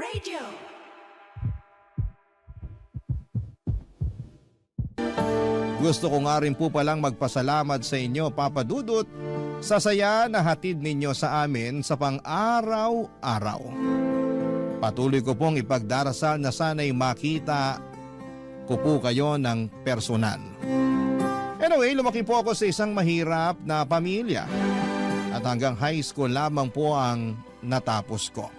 Radio. Gusto ko nga rin po palang magpasalamat sa inyo, Papa Dudut, sa saya na hatid ninyo sa amin sa pang-araw-araw. Patuloy ko pong ipagdarasal na sana'y makita ko po kayo ng personal. Anyway, lumaki po ako sa isang mahirap na pamilya at hanggang high school lamang po ang natapos ko.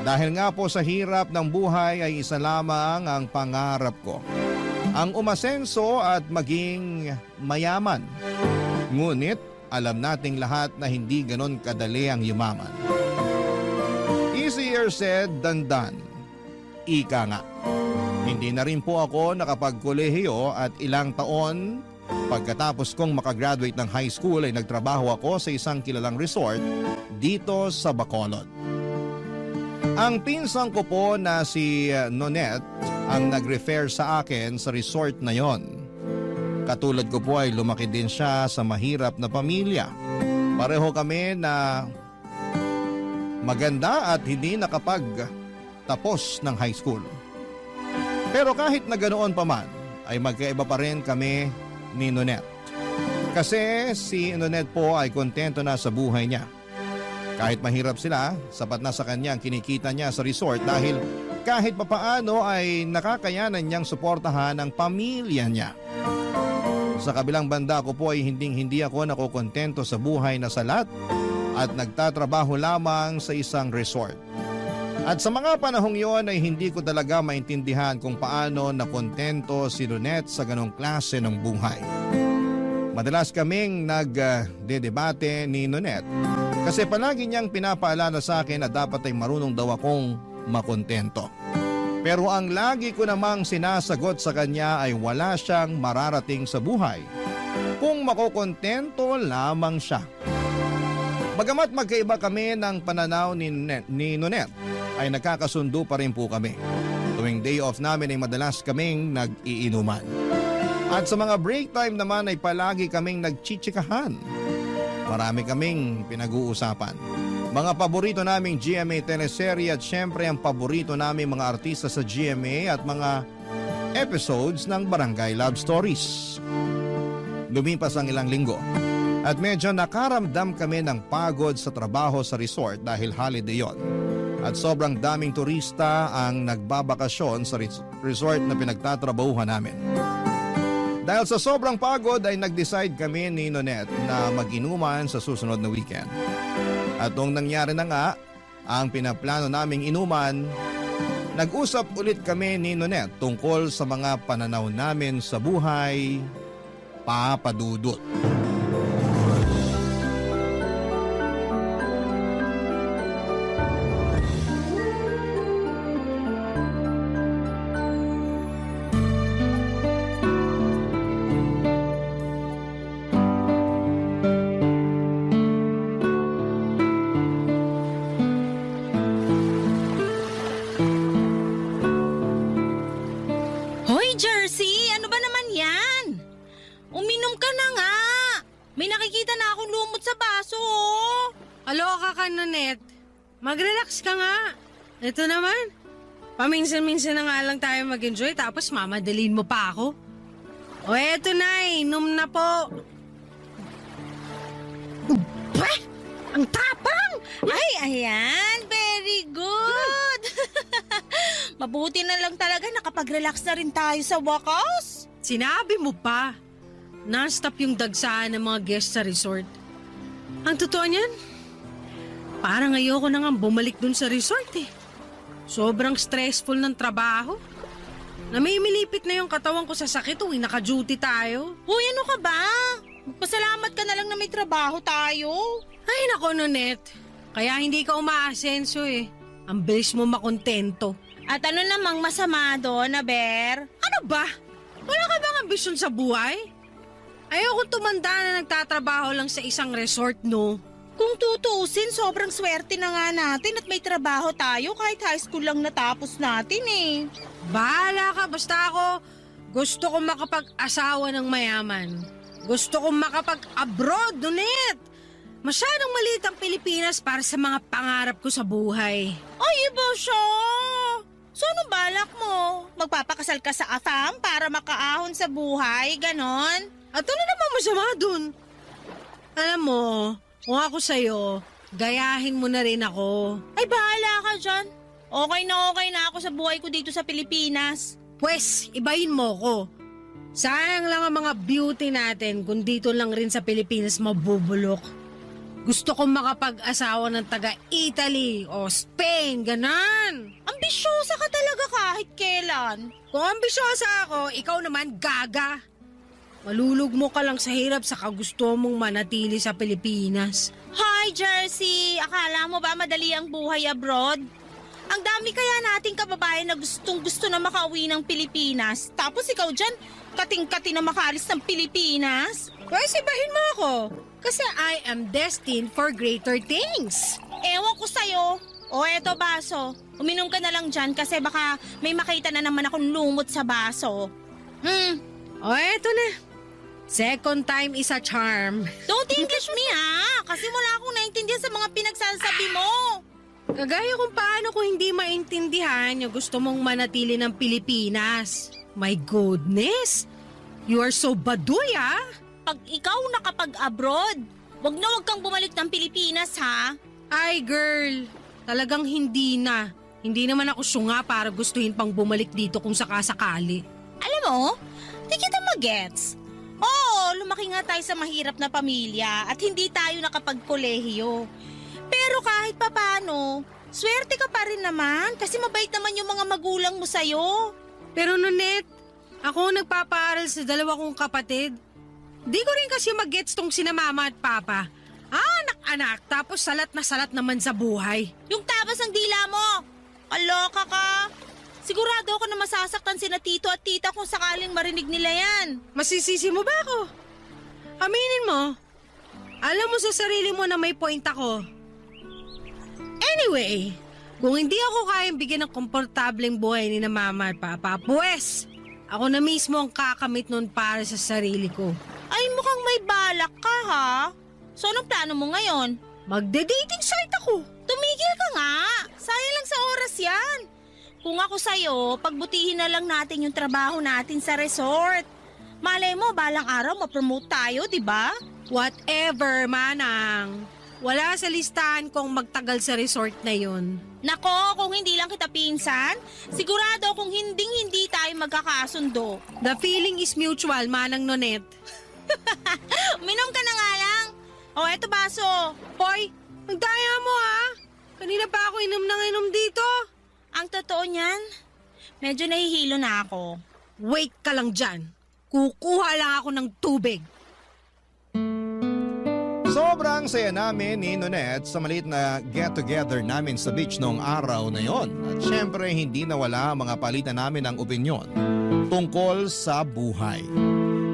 Dahil nga po sa hirap ng buhay ay isa lamang ang pangarap ko. Ang umasenso at maging mayaman. Ngunit alam nating lahat na hindi ganon kadali ang yumaman. Easier said than done. Ika nga. Hindi na rin po ako nakapagkolehiyo at ilang taon pagkatapos kong makagraduate ng high school ay nagtrabaho ako sa isang kilalang resort dito sa Bacolod. Ang pinsang ko po na si Nonette ang nag-refer sa akin sa resort na yon. Katulad ko po ay lumaki din siya sa mahirap na pamilya. Pareho kami na maganda at hindi nakapagtapos ng high school. Pero kahit na ganoon pa man, ay magkaiba pa rin kami ni Nonette. Kasi si Nonette po ay kontento na sa buhay niya. Kahit mahirap sila, sapat na sa kanya ang kinikita niya sa resort dahil kahit papaano ay nakakayanan niyang suportahan ang pamilya niya. Sa kabilang banda ko po ay hindi ako nakokontento sa buhay na salat at nagtatrabaho lamang sa isang resort. At sa mga panahong yon ay hindi ko talaga maintindihan kung paano nakontento si Nonette sa ganong klase ng buhay. Madalas kaming nagdedebate ni Nonette kasi palagi niyang pinapaalala sa akin na dapat ay marunong daw akong makontento. Pero ang lagi ko namang sinasagot sa kanya ay wala siyang mararating sa buhay kung makokontento lamang siya. Bagamat magkaiba kami ng pananaw ni Nonette, ay nagkakasundo pa rin po kami. Tuwing day off namin ay madalas kaming nag-iinuman. At sa mga break time naman ay palagi kaming nagchichikahan. Marami kaming pinag-uusapan. Mga paborito naming GMA teleserye at syempre ang paborito naming mga artista sa GMA at mga episodes ng Barangay Love Stories. Lumipas ang ilang linggo at medyo nakaramdam kami ng pagod sa trabaho sa resort dahil holiday yon. At sobrang daming turista ang nagbabakasyon sa resort na pinagtatrabahuhan namin. Dahil sa sobrang pagod ay nag-decide kami ni Nonette na mag-inuman sa susunod na weekend. At nung nangyari na nga ang pinaplano naming inuman, nag-usap ulit kami ni Nonette tungkol sa mga pananaw namin sa buhay, Papa Dudut. Hoy, Jersey! Ano ba naman yan? Uminom ka na nga! May nakikita na akong lumot sa baso, oh! Aloka ka, Nonette. Mag-relax ka nga. Ito naman, paminsan-minsan na nga lang tayo mag-enjoy tapos mamadalin mo pa ako. O eto na, inom na po. Bah! Ang tapang! Ay, ayan! Very good! Mabuti na lang talaga nakapag-relax na rin tayo sa wakas. Sinabi mo pa, non-stop yung dagsaan ng mga guests sa resort. Ang totoo niyan, parang ayoko na nga bumalik dun sa resort eh. Sobrang stressful ng trabaho. Namimilipit na yung katawan ko sa sakit tuwing naka-duty tayo. Hoy, ano ka ba? Magpasalamat ka na lang na may trabaho tayo. Ay nako, Nonette. Kaya hindi ka umaasenso eh. Ang bilis mo makontento. At ano namang masama doon, Aber? Ano ba? Wala ka bang ambisyon sa buhay? Ayokong tumanda na nagtatrabaho lang sa isang resort, no? Kung tutuusin, sobrang swerte na nga natin at may trabaho tayo kahit high school lang natapos natin eh. Bahala ka, basta ako gusto kong makapag-asawa ng mayaman. Gusto kong makapag-abroad, Nonette. Masyadong maliit ang Pilipinas para sa mga pangarap ko sa buhay. Ay, iba siya! So, anong balak mo? Magpapakasal ka sa afam para makaahon sa buhay, ganon? At ano naman masama dun? Alam mo, kung ako sa'yo, gayahin mo na rin ako. Ay, bahala ka dyan. Okay na ako sa buhay ko dito sa Pilipinas. Pwes, ibayin mo ko. Sayang lang ang mga beauty natin kung dito lang rin sa Pilipinas mabubulok. Gusto kong makapag-asawa ng taga-Italy o Spain, ganan. Ambisyosa ka talaga kahit kailan. Kung ambisyosa ako, ikaw naman gaga. Malulugmo ka lang sa hirap sa kagusto mong manatili sa Pilipinas. Hi, Jersey! Akala mo ba madali ang buhay abroad? Ang dami kaya nating kababayan na gustong-gusto na makauwi ng Pilipinas. Tapos ikaw dyan, kating-kati na makaalis ng Pilipinas? Pwes, ibahin mo ako. Kasi I am destined for greater things. Ewan ko sa'yo. O eto baso, uminom ka na lang dyan kasi baka may makita na naman akong lumot sa baso. O eto na. Second time is a charm. Don't English me kasi wala akong naintindihan sa mga pinagsasabi mo. Kagaya kung paano ko hindi maintindihan yung gusto mong manatili ng Pilipinas. My goodness! You are so baduy, Pag ikaw nakapag-abroad, wag na wag kang bumalik ng Pilipinas, ha? Ay, girl. Talagang hindi na. Hindi naman ako syunga para gustuhin pang bumalik dito kung sakasakali. Alam mo, di kita magets. Oo, lumaki nga tayo sa mahirap na pamilya at hindi tayo nakapagkolehiyo. Pero kahit papano, swerte ka pa rin naman kasi mabait naman yung mga magulang mo sa'yo. Pero Nonet, ako ang nagpapaaral sa dalawa kong kapatid. Di ko rin kasi mag-gets tong sina mama at papa. Anak-anak, tapos salat na salat naman sa buhay. Yung tabas ng dila mo! Kaloka ka! Sigurado ako na masasaktan sina tito at tita kung sakaling marinig nila yan. Masisisi mo ba ako? Aminin mo, alam mo sa sarili mo na may point ako. Anyway, kung hindi ako kayang bigyan ng komportableng buhay ni na mama at papa, pues, ako na mismo ang kakamit nun para sa sarili ko. Ay, mukhang may balak ka, ha? So, anong plano mo ngayon? Magde-dating site ako. Tumigil ka nga. Sayang lang sa oras yan. Kung ako sa'yo, pagbutihin na lang natin yung trabaho natin sa resort. Malay mo, balang araw mapromote tayo, di ba? Whatever, manang. Wala sa listahan kong magtagal sa resort na yun. Nako, kung hindi lang kita pinsan, sigurado kung hindi tayo magkakasundo. The feeling is mutual, manang Nonet. Minom ka na nga lang. O, eto baso. Hoy, ang daya mo Kanina pa ako inom ng inom dito. Ang totoo niyan, medyo nahihilo na ako. Wait ka lang dyan. Kukuha lang ako ng tubig. Sobrang saya namin ni Nonet sa maliit na get-together namin sa beach noong araw na yon. At syempre hindi nawala ang mga palitan namin ng opinyon tungkol sa buhay.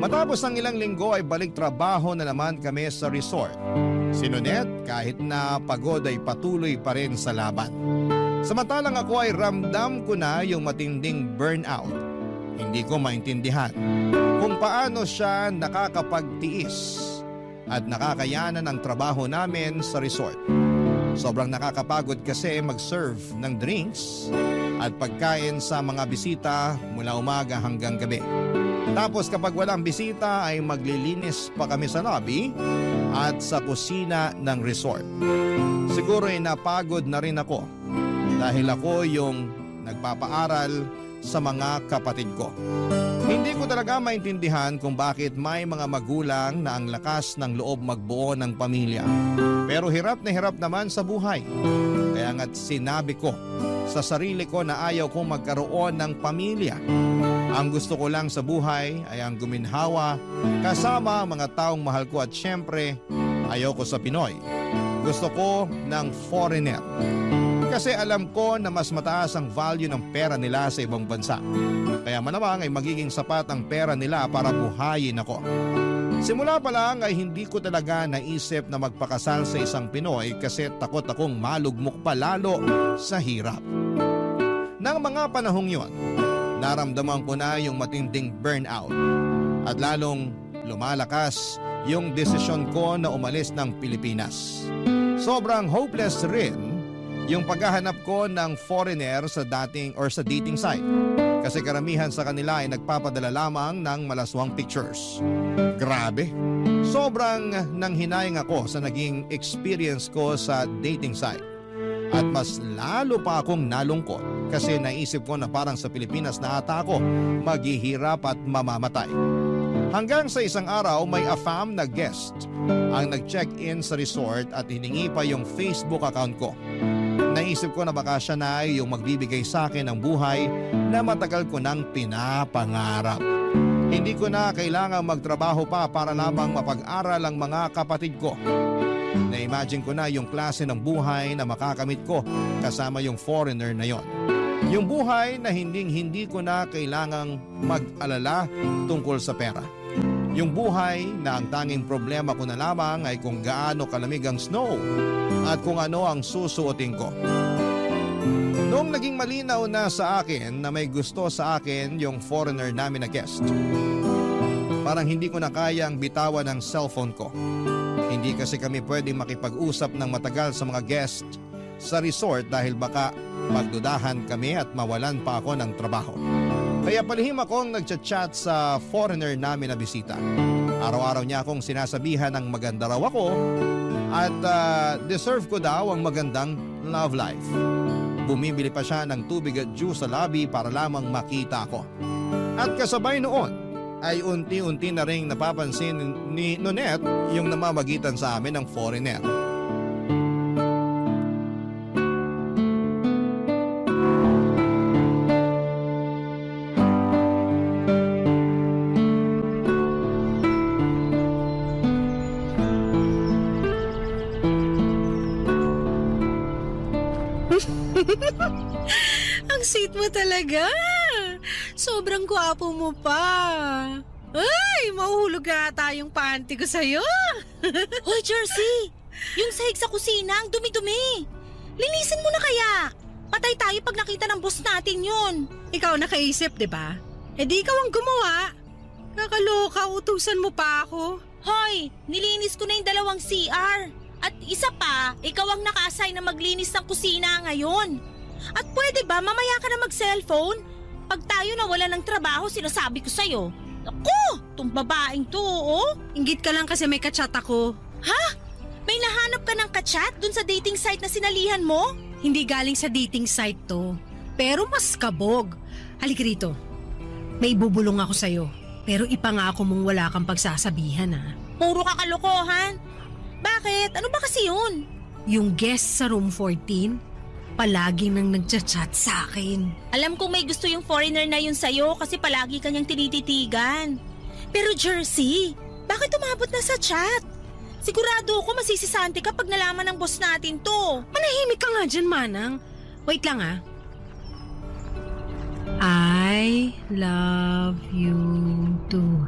Matapos ang ilang linggo ay balik trabaho na naman kami sa resort. Si Nonet kahit na pagod ay patuloy pa rin sa laban. Samantalang ako ay ramdam ko na yung matinding burnout. Hindi ko maintindihan kung paano siya nakakapagtiis at nakakayanan ang trabaho namin sa resort. Sobrang nakakapagod kasi mag-serve ng drinks at pagkain sa mga bisita mula umaga hanggang gabi. Tapos kapag walang bisita ay maglilinis pa kami sa lobby at sa kusina ng resort. Siguro ay napagod na rin ako dahil ako yung nagpapaaral sa mga kapatid ko. Hindi ko talaga maintindihan kung bakit may mga magulang na ang lakas ng loob magbuo ng pamilya. Pero hirap na hirap naman sa buhay. Kaya nga't sinabi ko sa sarili ko na ayaw kong magkaroon ng pamilya. Ang gusto ko lang sa buhay ay ang guminhawa kasama ang mga taong mahal ko at syempre ayaw ko sa Pinoy. Gusto ko ng foreigner. Kasi alam ko na mas mataas ang value ng pera nila sa ibang bansa. Kaya malamang ay magiging sapat ang pera nila para buhayin ako. Simula pa lang ay hindi ko talaga naisip na magpakasal sa isang Pinoy kasi takot akong malugmok pa lalo sa hirap. Nang mga panahong yon, naramdaman ko na yung matinding burnout at lalong lumalakas yung desisyon ko na umalis ng Pilipinas. Sobrang hopeless rin yung paghahanap ko ng foreigner sa dating site. Kasi karamihan sa kanila ay nagpapadala lamang ng malaswang pictures. Grabe. Sobrang nanghinayang ako sa naging experience ko sa dating site. At mas lalo pa akong nalungkot kasi naisip ko na parang sa Pilipinas na ata ako maghihirap at mamamatay. Hanggang sa isang araw may AFAM na guest ang nag-check-in sa resort at hiningi pa yung Facebook account ko. Naisip ko na baka siya na ay yung magbibigay sa akin ng buhay na matagal ko nang pinapangarap. Hindi ko na kailangang magtrabaho pa para lamang mapag-aral ang mga kapatid ko. Na-imagine ko na yung klase ng buhay na makakamit ko kasama yung foreigner na yon. Yung buhay na hindi ko na kailangang mag-alala tungkol sa pera. Yung buhay na ang tanging problema ko na lamang ay kung gaano kalamig ang snow at kung ano ang susuotin ko. Noong naging malinaw na sa akin na may gusto sa akin yung foreigner namin na guest, parang hindi ko na kayang bitawan ang cellphone ko. Hindi kasi kami pwedeng makipag-usap ng matagal sa mga guest sa resort dahil baka magdudahan kami at mawalan pa ako ng trabaho. Kaya palihim akong nagchat-chat sa foreigner namin na bisita. Araw-araw niya akong sinasabihan ng maganda raw ako at deserve ko daw ang magandang love life. Bumibili pa siya ng tubig at juice sa lobby para lamang makita ko. At kasabay noon ay unti-unti na ring napapansin ni Nonette yung namamagitan sa amin ng foreigner. Ang sweet mo talaga. Sobrang gwapo mo pa. Ay, mahuhulog na ata yung panty ko sa'yo. Hoy, Jersey! Yung sahig sa kusina, ang dumi-dumi. Linisin mo na kaya. Patay tayo pag nakita ng boss natin yun. Ikaw nakaisip, di ba? Eh di ikaw ang gumawa. Kakaloka, utusan mo pa ako. Hoy, nilinis ko na yung 2 CR. At isa pa, ikaw ang naka-assign na maglinis ng kusina ngayon. At pwede ba mamaya ka na mag-cellphone? Pag tayo nawala ng trabaho, sinasabi ko sa'yo. Ako, tong babaeng to, oh. Inggit ka lang kasi may kachat ako. Ha? May nahanap ka ng kachat dun sa dating site na sinalihan mo? Hindi galing sa dating site to. Pero mas kabog. Halika rito. May bubulong ako sa'yo. Pero ipangako mong wala kang pagsasabihan, ha? Puro ka kalokohan. Bakit? Ano ba kasi yun? Yung guest sa room 14, palagi nang nagchat-chat sa akin. Alam kong may gusto yung foreigner na yun sa'yo kasi palagi kanyang tinititigan. Pero Jersey, bakit umabot na sa chat? Sigurado ako masisisante ka pag nalaman ng boss natin to. Manahimik ka nga dyan, Manang. Wait lang, ha? I love you too.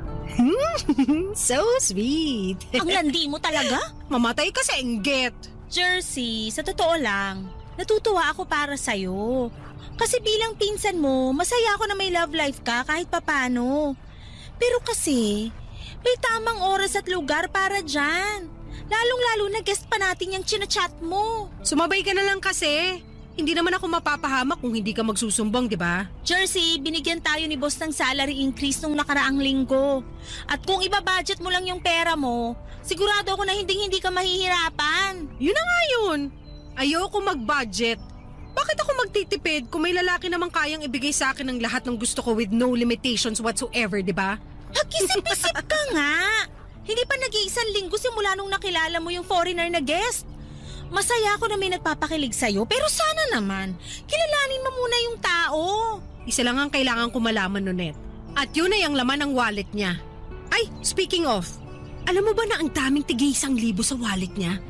So sweet. Ang landi mo talaga? Mamatay ka sa inggit. Jersey, sa totoo lang, natutuwa ako para sa'yo. Kasi bilang pinsan mo, masaya ako na may love life ka kahit papano. Pero kasi, may tamang oras at lugar para dyan. Lalong-lalo na guest pa natin yung chinachat mo. Sumabay ka na lang kasi. Hindi naman ako mapapahamak kung hindi ka magsusumbong, di ba? Jersey, binigyan tayo ni boss ng salary increase nung nakaraang linggo. At kung ibabudget mo lang yung pera mo, sigurado ako na hindi ka mahihirapan. Yun na nga yun. Ayoko mag-budget. Bakit ako magtitipid kung may lalaki namang kayang ibigay sa akin ng lahat ng gusto ko with no limitations whatsoever, di ba? Mag-isip-isip ka nga. Hindi pa nag-iisang linggo simula nung nakilala mo yung foreigner na guest. Masaya ako na may nagpapakilig sa'yo, pero sana naman, kilalanin mo muna yung tao. Isa lang ang kailangan ko malaman, Nonette. At yun ay ang laman ng wallet niya. Ay, speaking of, alam mo ba na ang daming tig-1,000 sa wallet niya?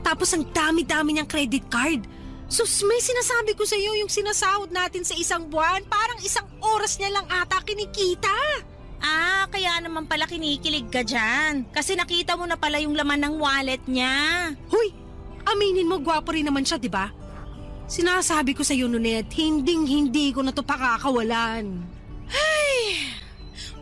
Tapos ang dami-dami niyang credit card. So may sinasabi ko sa'yo yung sinasahod natin sa isang buwan, parang 1 oras niya lang ata kinikita. Ah, kaya naman pala kinikilig ka dyan. Kasi nakita mo na pala yung laman ng wallet niya. Hoy! Aminin mo, gwapo rin naman siya, di ba? Sinasabi ko sa'yo, Nonette, hindi ko na to pakakawalan. Ay,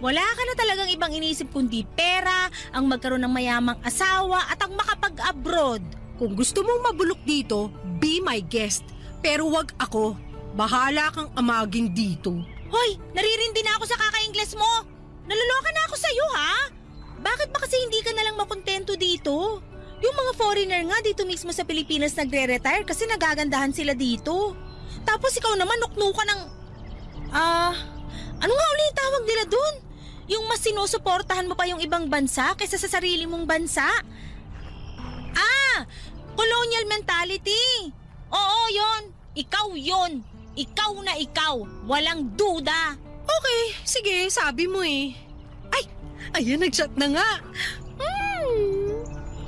Wala ka na talagang ibang inisip kundi pera, ang magkaroon ng mayamang asawa at ang makapag-abroad. Kung gusto mong mabulok dito, be my guest. Pero wag ako. Bahala kang amaging dito. Hoy, naririndi na ako sa kaka-Ingles mo. Naluloka na ako sa'yo ha? Bakit ba kasi hindi ka nalang makontento dito? Yung mga foreigner nga dito mismo sa Pilipinas nagre-retire kasi nagagandahan sila dito. Tapos ikaw naman nuknuka ng... ano nga ulit tawag nila dun? Yung mas sinusuportahan mo pa yung ibang bansa kaysa sa sarili mong bansa? Colonial mentality. Oo, yon. Ikaw yon. Ikaw na ikaw. Walang duda. Okay, sige, sabi mo eh. Ay, ayan, nag-chat na nga.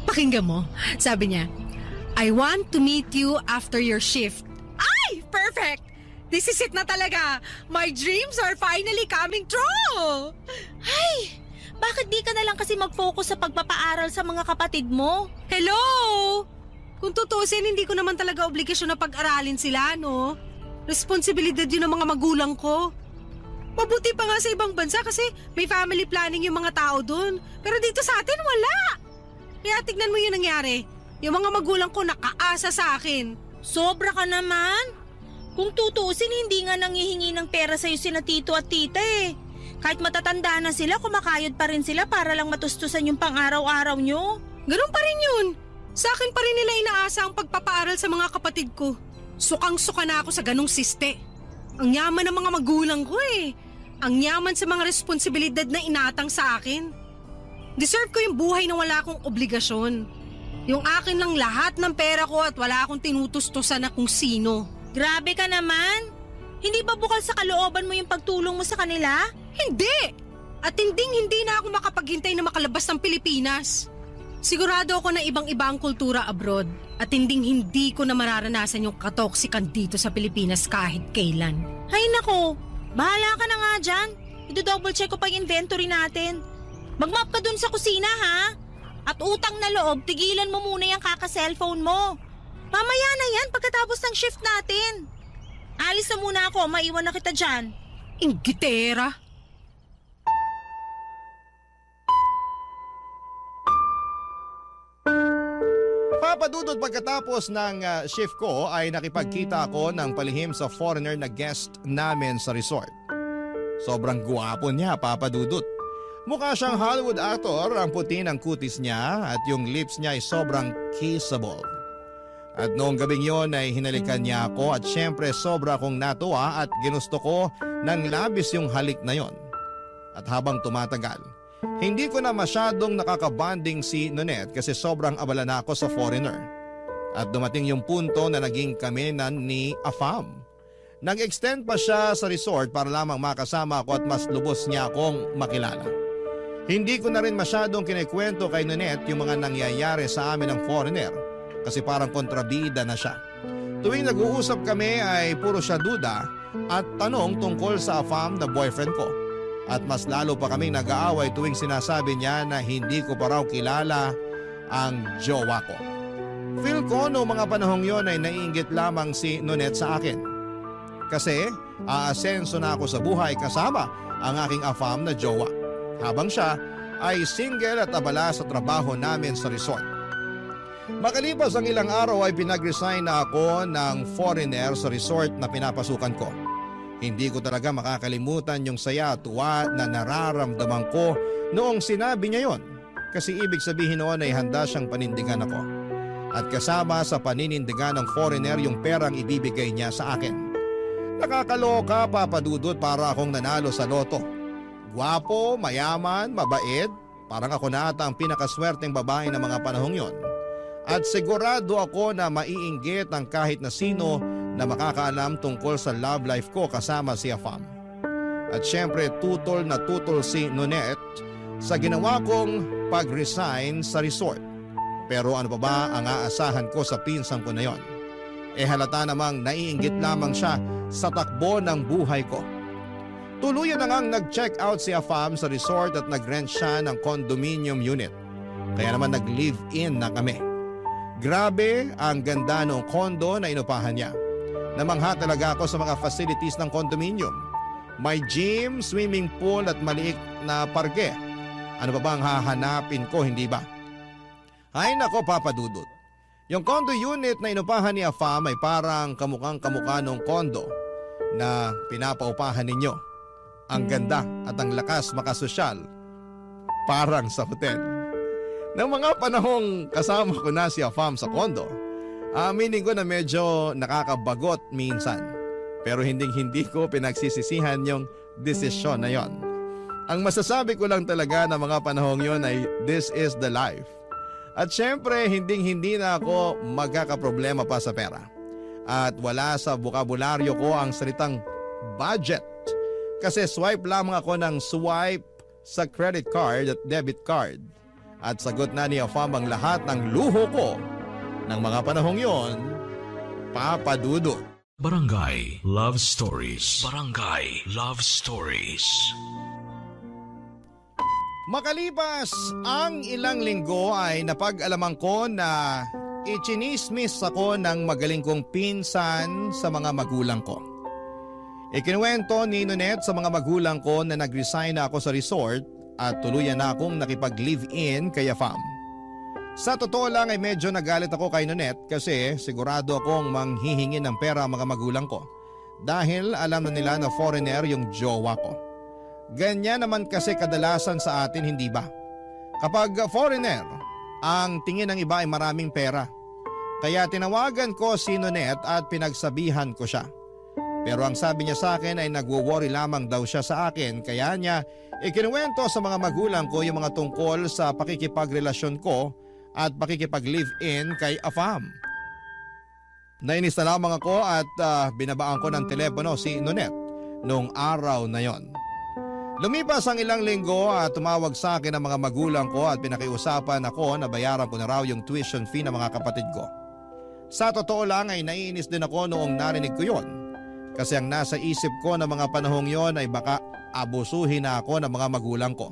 Pakinggan mo, sabi niya, I want to meet you after your shift. Ay, perfect! This is it na talaga. My dreams are finally coming true. Ay, bakit di ka na lang kasi mag-focus sa pagpapaaral sa mga kapatid mo? Hello! Kung tutusin, hindi ko naman talaga obligasyon na pag-aralin sila, no? Responsibilidad yun ng mga magulang ko. Mabuti pa nga sa ibang bansa kasi may family planning yung mga tao dun. Pero dito sa atin, wala. Kaya tignan mo yung nangyari. Yung mga magulang ko nakaasa sa akin. Sobra ka naman. Kung tutusin, hindi nga nangihingi ng pera sa'yo sina tito at tita eh. Kahit matatanda na sila, kumakayod pa rin sila para lang matustusan yung pang-araw-araw nyo. Ganun pa rin yun. Sa akin pa rin nila inaasa ang pagpapaaral sa mga kapatid ko. Sukang-suka na ako sa ganung siste. Ang yaman ng mga magulang ko eh. Ang yaman sa mga responsibilidad na inatang sa akin. Deserve ko yung buhay na wala akong obligasyon. Yung akin lang lahat ng pera ko at wala akong tinutustusan na kung sino. Grabe ka naman. Hindi ba bukal sa kalooban mo yung pagtulong mo sa kanila? Hindi! At hindi na ako makapaghintay na makalabas ng Pilipinas. Sigurado ako na ibang-iba ang kultura abroad at hindi ko na mararanasan yung katoksikan dito sa Pilipinas kahit kailan. Hay nako, bahala ka na nga dyan. I-double check ko pa yung inventory natin. Mag-map ka dun sa kusina ha? At utang na loob, tigilan mo muna yung kaka-cellphone mo. Mamaya na yan pagkatapos ng shift natin. Alis na muna ako, maiwan na kita dyan. Inggitera! Papadudod pagkatapos ng shift ko ay nakipagkita ako ng palihim sa foreigner na guest namin sa resort. Sobrang guwapo niya, papadudot. Mukha siyang Hollywood actor, ang puti ng kutis niya at yung lips niya ay sobrang kissable. At noong gabing yon ay hinalikan niya ako at syempre sobra akong natuwa at ginusto ko ng labis yung halik na yon. At habang tumatagal, hindi ko na masyadong nakakabanding si Nonette kasi sobrang abala na ako sa foreigner. At dumating yung punto na naging kami na ni Afam. Nag-extend pa siya sa resort para lamang makasama ako at mas lubos niya akong makilala. Hindi ko na rin masyadong kinikwento kay Nonette yung mga nangyayari sa amin ng foreigner kasi parang kontrabida na siya. Tuwing nag-uusap kami ay puro siya duda at tanong tungkol sa Afam na boyfriend ko. At mas lalo pa kaming nag-aaway tuwing sinasabi niya na hindi ko pa raw kilala ang jowa ko. Feel ko noong mga panahong yon ay naiinggit lamang si Nonette sa akin. Kasi aasenso na ako sa buhay kasama ang aking Afam na jowa. Habang siya ay single at abala sa trabaho namin sa resort. Makalipas ang ilang araw ay pinag-resign na ako ng foreigner sa resort na pinapasukan ko. Hindi ko talaga makakalimutan yung saya at tuwa na nararamdaman ko noong sinabi niya yon. Kasi ibig sabihin noon ay handa siyang panindigan ako. At kasama sa paninindigan ng foreigner yung perang ibibigay niya sa akin. Nakakaloka, papadudot, para akong nanalo sa loto. Gwapo, mayaman, mabait, parang ako na ata ang pinakaswerteng babae ng mga panahong yon. At sigurado ako na maiinggit ang kahit na sino na makakaalam tungkol sa love life ko kasama si Afam. At syempre tutol na tutol si Nonette sa ginawa kong pag-resign sa resort. Pero ano pa ba ang aasahan ko sa pinsang ko na yon? Halata namang naiinggit lamang siya sa takbo ng buhay ko. Tuluyan na ngang nag-check out si Afam sa resort at nag-rent siya ng condominium unit. Kaya naman nag-live-in na kami. Grabe ang ganda ng condo na inupahan niya. Namangha talaga ako sa mga facilities ng condominium. May gym, swimming pool at maliit na parke. Ano pa bang hahanapin ko, hindi ba? Ay nako Papa Dudut. Yung condo unit na inupahan ni Afam ay parang kamukhang kamukha nung condo na pinapaupahan ninyo. Ang ganda at ang lakas makasosyal. Parang sa hotel. Nang mga panahong kasama ko na si Afam sa condo, aminin ko na medyo nakakabagot minsan. Pero hindi ko pinagsisisihan yung desisyon na yon. Ang masasabi ko lang talaga na mga panahong yon ay this is the life. At syempre hindi na ako magkakaproblema pa sa pera. At wala sa bokabularyo ko ang salitang budget. Kasi swipe lamang ako ng swipe sa credit card at debit card. At sagot na ni Afam ang lahat ng luho ko ng mga panahong yon, Papa Dudut. Barangay Love Stories. Barangay Love Stories. Makalipas ang ilang linggo ay napag-alaman ko na ichinismis ako ng magaling kong pinsan sa mga magulang ko. Ikinuwento ni Nonet sa mga magulang ko na nag-resign na ako sa resort at tuluyan na akong nakipag-live-in kay Afam. Sa totoo lang ay medyo nagalit ako kay Nonet kasi sigurado akong manghihingi ng pera ang mga magulang ko dahil alam na nila na foreigner yung jowa ko. Ganyan naman kasi kadalasan sa atin, hindi ba? Kapag foreigner, ang tingin ng iba ay maraming pera. Kaya tinawagan ko si Nonet at pinagsabihan ko siya. Pero ang sabi niya sa akin ay nagwo-worry lamang daw siya sa akin kaya niya ikinuwento sa mga magulang ko yung mga tungkol sa pakikipagrelasyon ko at pakikipag-live-in kay Afam. Nainis na lamang ako at binabaan ko ng telepono si Nonet noong araw na yon. Lumipas ang ilang linggo at tumawag sa akin ang mga magulang ko at pinakiusapan ako na bayaran ko na raw yung tuition fee ng mga kapatid ko. Sa totoo lang ay naiinis din ako noong narinig ko yon. Kasi ang nasa isip ko na mga panahong yon ay baka abusuhin na ako ng mga magulang ko.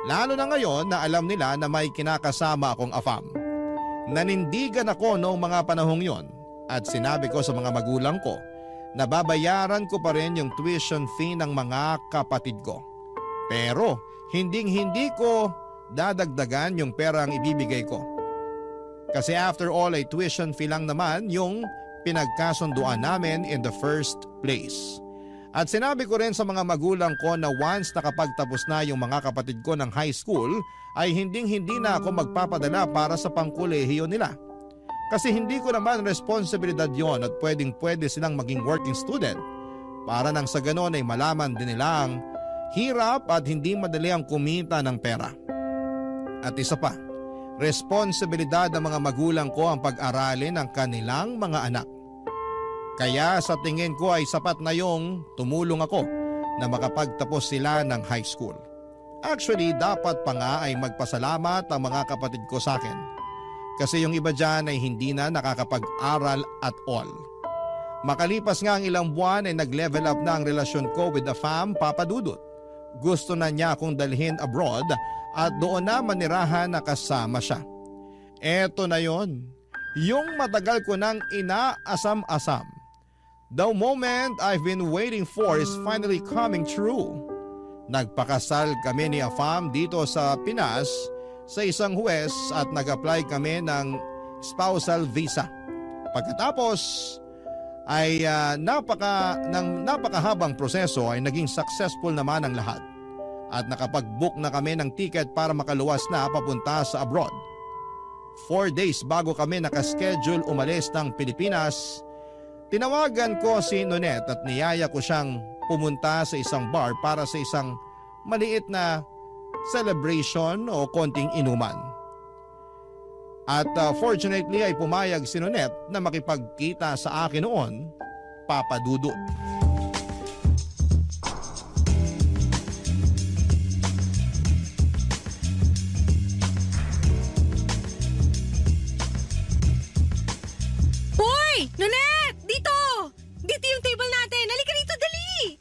Lalo na ngayon na alam nila na may kinakasama akong Afam. Nanindigan ako noong mga panahong yon at sinabi ko sa mga magulang ko na babayaran ko pa rin yung tuition fee ng mga kapatid ko. Pero hindi ko dadagdagan yung pera ang ibibigay ko. Kasi after all ay tuition fee lang naman yung pinagkasunduan namin in the first place. At sinabi ko rin sa mga magulang ko na once nakapagtapos na yung mga kapatid ko ng high school ay hindi na ako magpapadala para sa pangkolehiyo nila. Kasi hindi ko naman responsibilidad yon at pwede silang maging working student para nang sa ganon ay malaman din nilang hirap at hindi madali ang kumita ng pera. At isa pa, responsibilidad ng mga magulang ko ang pag-aralin ng kanilang mga anak. Kaya sa tingin ko ay sapat na yung tumulong ako na makapagtapos sila ng high school. Actually, dapat pa nga ay magpasalamat ang mga kapatid ko sa akin. Kasi yung iba dyan ay hindi na nakakapag-aral at all. Makalipas nga ang ilang buwan ay nag-level up na ang relasyon ko with Afam, Papa Dudut. Gusto na niya akong dalhin abroad at doon na manirahan na kasama siya. Eto na yon, yung matagal ko nang inaasam-asam. The moment I've been waiting for is finally coming true. Nagpakasal kami ni Afam dito sa Pinas sa isang huwes at nag-apply kami ng spousal visa. Pagkatapos ay napakahabang proseso ay naging successful naman ang lahat. At nakapag-book na kami ng ticket para makaluwas na papunta sa abroad. 4 days bago kami nakaschedule umalis ng Pilipinas, tinawagan ko si Nonet at niyaya ko siyang pumunta sa isang bar para sa isang maliit na celebration o konting inuman. At fortunately ay pumayag si Nonet na makipagkita sa akin noon, Papa Dudut. Hoy! Nonet! Dito! Dito yung table natin! Halika rito, dali!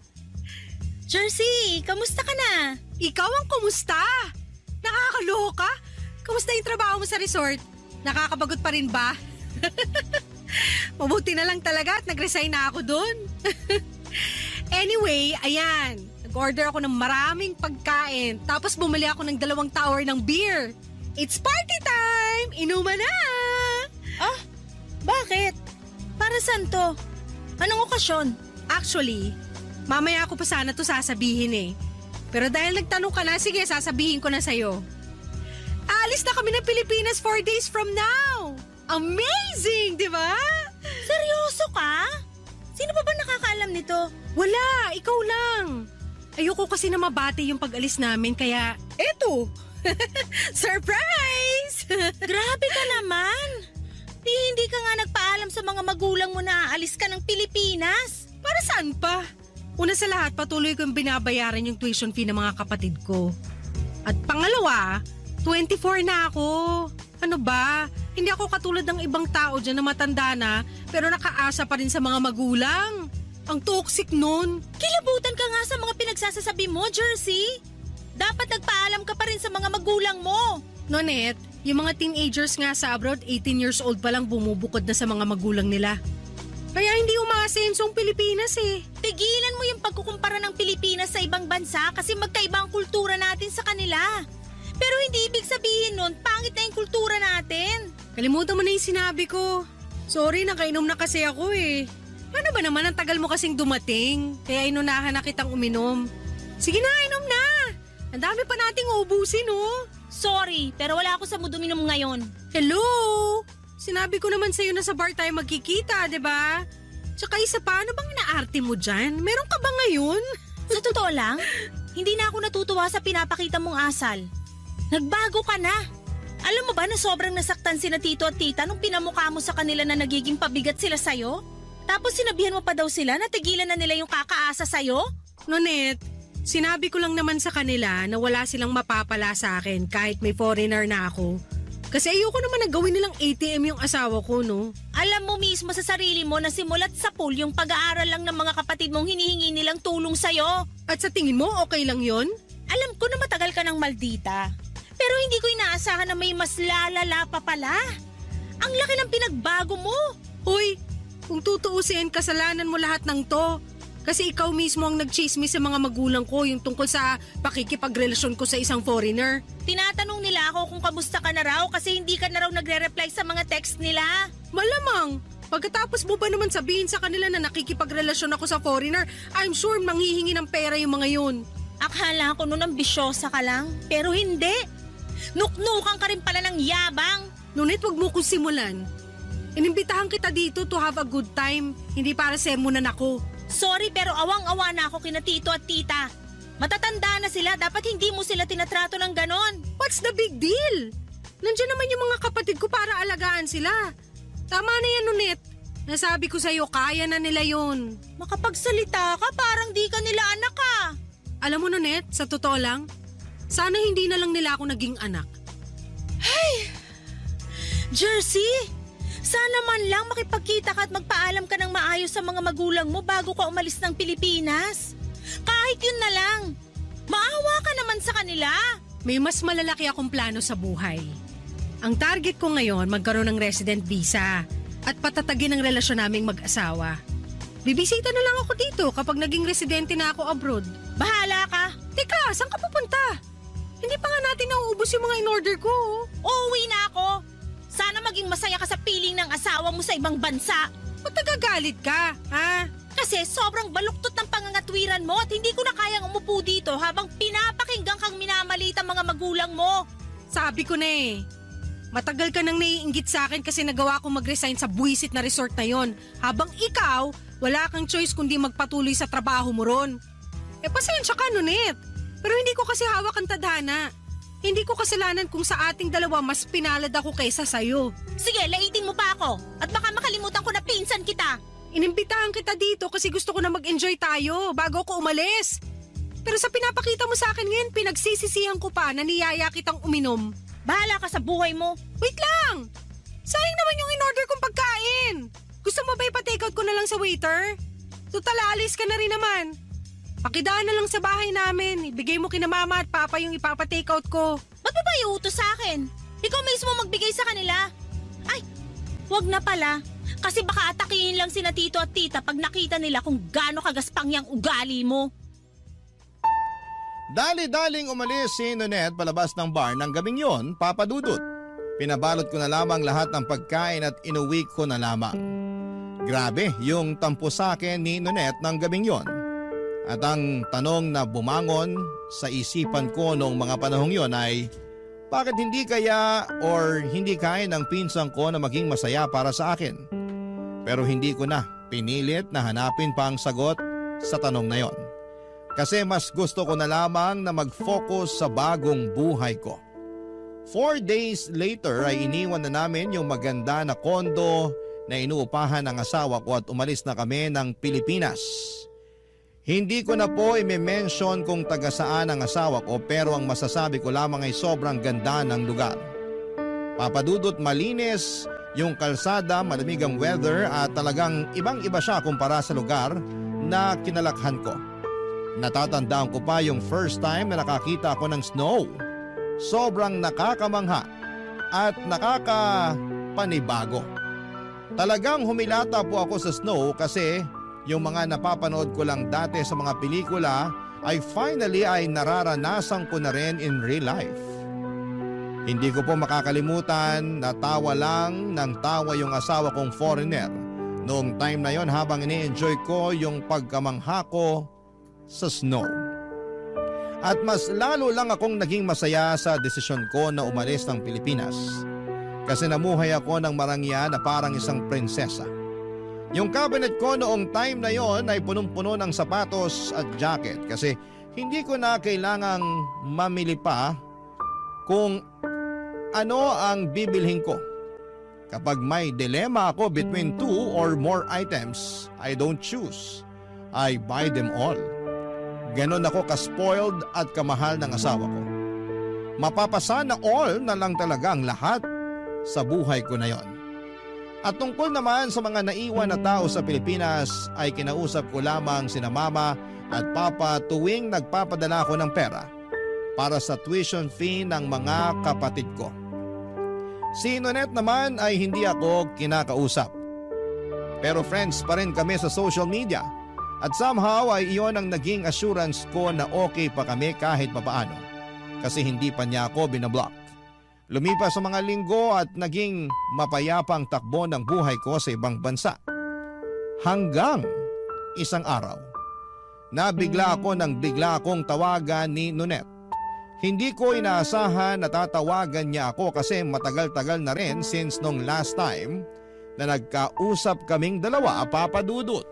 Jersey, kamusta ka na? Ikaw ang kumusta? Nakakaloka? Kamusta yung trabaho mo sa resort? Nakakabagot pa rin ba? Mabuti na lang talaga at nag-resign na ako doon. Anyway, ayan. Nag-order ako ng maraming pagkain. Tapos bumili ako ng 2 tower ng beer. It's party time! Inuman na! Ah, bakit? Para saan to? Anong okasyon? Actually, mamaya ako pa sana to sasabihin eh. Pero dahil nagtanong ka na, sige, sasabihin ko na sa'yo. Alis na kami ng Pilipinas 4 days from now! Amazing, di ba? Seryoso ka? Sino pa ba nakakaalam nito? Wala, ikaw lang. Ayoko kasi na mabati yung pag-alis namin, kaya eto! Surprise! Grabe ka naman! Hindi ka nga nagpaalam sa mga magulang mo na aalis ka ng Pilipinas. Para saan pa? Una sa lahat, patuloy kong binabayaran yung tuition fee ng mga kapatid ko. At pangalawa, 24 na ako. Ano ba? Hindi ako katulad ng ibang tao dyan na matanda na pero nakaasa pa rin sa mga magulang. Ang toxic nun. Kilabutan ka nga sa mga pinagsasasabi mo, Jersey. Dapat nagpaalam ka pa rin sa mga magulang mo. Nonet, yung mga teenagers nga sa abroad, 18 years old pa lang bumubukod na sa mga magulang nila. Kaya hindi umaasenso ang Pilipinas eh. Tigilan mo yung pagkukumpara ng Pilipinas sa ibang bansa kasi magkaiba ang kultura natin sa kanila. Pero hindi ibig sabihin nun, pangit na yung kultura natin. Kalimutan mo na yung sinabi ko. Sorry, nakainom na kasi ako eh. Ano ba naman, ang tagal mo kasing dumating. Kaya inunahan na kitang uminom. Sige na, inom na. Ang dami pa nating ubusin oh. Sorry, pero wala ako sa mood uminom ngayon. Hello? Sinabi ko naman sa'yo na sa bar tayo magkikita, di ba? Tsaka isa pa, ano bang inaarte mo dyan? Meron ka ba ngayon? Sa totoo lang, hindi na ako natutuwa sa pinapakita mong asal. Nagbago ka na. Alam mo ba na sobrang nasaktan sina tito at tita nung pinamukha mo sa kanila na nagiging pabigat sila sa'yo? Tapos sinabihan mo pa daw sila na tigilan na nila yung kakaasa sa'yo? Nonet, sinabi ko lang naman sa kanila na wala silang mapapala sa akin kahit may foreigner na ako. Kasi ayoko naman na gawin nilang ATM yung asawa ko, no? Alam mo mismo sa sarili mo na simulat sa pool yung pag-aaral lang ng mga kapatid mong hinihingi nilang tulong sa'yo. At sa tingin mo, okay lang yon? Alam ko na matagal ka ng maldita. Pero hindi ko inaasahan na may mas lalala pa pala. Ang laki ng pinagbago mo. Uy, kung tutuusin, kasalanan mo lahat ng to. Kasi ikaw mismo ang nagchismis sa mga magulang ko yung tungkol sa pakikipagrelasyon ko sa isang foreigner. Tinatanong nila ako kung kamusta ka na raw kasi hindi ka na raw nagre-reply sa mga text nila. Malamang, pagkatapos mo ba naman sabihin sa kanila na nakikipagrelasyon ako sa foreigner, I'm sure manghihingi ng pera yung mga yun. Akala ko noon ambisyosa ka lang, pero hindi. Nuknukan ka rin pala ng yabang. Ngunit wag mo kong simulan. Inimbitahan kita dito to have a good time, hindi para sermonan ako. Sorry pero awang-awa na ako kina tito at tita. Matatanda na sila, dapat hindi mo sila tinatrato ng ganon. What's the big deal? Nandiyan naman yung mga kapatid ko para alagaan sila. Tama na yan, Nunet. Nasabi ko sa'yo, kaya na nila yun. Makapagsalita ka, parang di ka nila anak ka. Alam mo, Nunet, sa totoo lang, sana hindi na lang nila ako naging anak. Jersey, sana man lang makipagkita ka at magpaalam ka ng maayos sa mga magulang mo bago ka umalis ng Pilipinas. Kahit yun na lang. Maawa ka naman sa kanila. May mas malalaki akong plano sa buhay. Ang target ko ngayon, magkaroon ng resident visa at patatagin ang relasyon naming mag-asawa. Bibisita na lang ako dito kapag naging residente na ako abroad. Bahala ka. Teka, saan ka pupunta? Hindi pa nga natin nauubos yung mga in-order ko. Uuwi na ako. Sana maging masaya ka sa piling ng asawa mo sa ibang bansa. Ba't nagagalit ka, ha? Kasi sobrang baluktot ng pangangatwiran mo at hindi ko na kayang umupo dito habang pinapakinggan kang minamalit ang mga magulang mo. Sabi ko na eh. Matagal ka nang naiinggit sa akin kasi nagawa ko mag-resign sa buwisit na resort na yon. Habang ikaw, wala kang choice kundi magpatuloy sa trabaho mo ron. Pasensya ka, Nunet. Pero hindi ko kasi hawak ang tadhana. Hindi ko kasalanan kung sa ating dalawa mas pinalad ako kaysa sa'yo. Sige, laitin mo pa ako at baka makalimutan ko na pinsan kita. Inimbitahan kita dito kasi gusto ko na mag-enjoy tayo bago ako umalis. Pero sa pinapakita mo sa akin ngayon, pinagsisisihan ko pa na niyaya kitang uminom. Bahala ka sa buhay mo. Wait lang! Sayang naman yung in-order kong pagkain. Gusto mo ba ipa-take out ko na lang sa waiter? Total, alis ka na rin naman. Pakidaan na lang sa bahay namin. Ibigay mo kina mama at papa yung ipapa-take out ko. Ba't mo ba iutos sa akin? Ikaw mismo magbigay sa kanila. Ay, wag na pala. Kasi baka atakihin lang sina tito at tita pag nakita nila kung gaano kagaspang yung ugali mo. Dali-daling umalis si Nonette palabas ng bar ng gabing yon, Papa Dudut. Pinabalot ko na lamang lahat ng pagkain at inuwi ko na lamang. Grabe yung tampo sa akin ni Nonette ng gabing yon. At ang tanong na bumangon sa isipan ko noong mga panahong yon ay, bakit hindi kaya or hindi kaya ng pinsan ko na maging masaya para sa akin? Pero hindi ko na pinilit na hanapin pa ang sagot sa tanong na yon. Kasi mas gusto ko na lamang na mag-focus sa bagong buhay ko. 4 days later ay iniwan na namin yung maganda na kondo na inuupahan ng asawa ko at umalis na kami ng Pilipinas. Hindi ko na po i-mention kung taga saan ang asawa ko pero ang masasabi ko lamang ay sobrang ganda ng lugar. Papadudot malinis yung kalsada, malamig ang weather at talagang ibang-iba siya kumpara sa lugar na kinalakhan ko. Natatandaan ko pa yung first time na nakakita ako ng snow. Sobrang nakakamangha at nakakapanibago. Talagang humilata po ako sa snow kasi yung mga napapanood ko lang dati sa mga pelikula ay finally ay nararanasan ko na rin in real life. Hindi ko po makakalimutan na tawa lang ng tawa yung asawa kong foreigner noong time na yon habang ini-enjoy ko yung pagkamangha ko sa snow. At mas lalo lang akong naging masaya sa desisyon ko na umalis ng Pilipinas kasi namuhay ako ng marangya na parang isang prinsesa. Yung cabinet ko noong time na yon ay punong-puno ng sapatos at jacket kasi hindi ko na kailangang mamili pa kung ano ang bibilhin ko. Kapag may dilema ako between 2 or more items, I don't choose. I buy them all. Ganon ako ka-spoiled at kamahal ng asawa ko. Mapapasana all na lang talaga ang lahat sa buhay ko na yon. At tungkol naman sa mga naiwan na tao sa Pilipinas ay kinausap ko lamang sina mama at papa tuwing nagpapadala ko ng pera para sa tuition fee ng mga kapatid ko. Si Nonette naman ay hindi ako kinakausap. Pero friends pa rin kami sa social media. At somehow ay iyon ang naging assurance ko na okay pa kami kahit papaano. Kasi hindi pa niya ako binablock. Lumipas sa mga linggo at naging mapayapa ang takbo ng buhay ko sa ibang bansa. Hanggang isang araw, nabigla ako nang bigla akong tawagan ni Nonette. Hindi ko inaasahan na tatawagan niya ako kasi matagal-tagal na rin since nung last time na nagkausap kaming dalawa, Papa Dudut.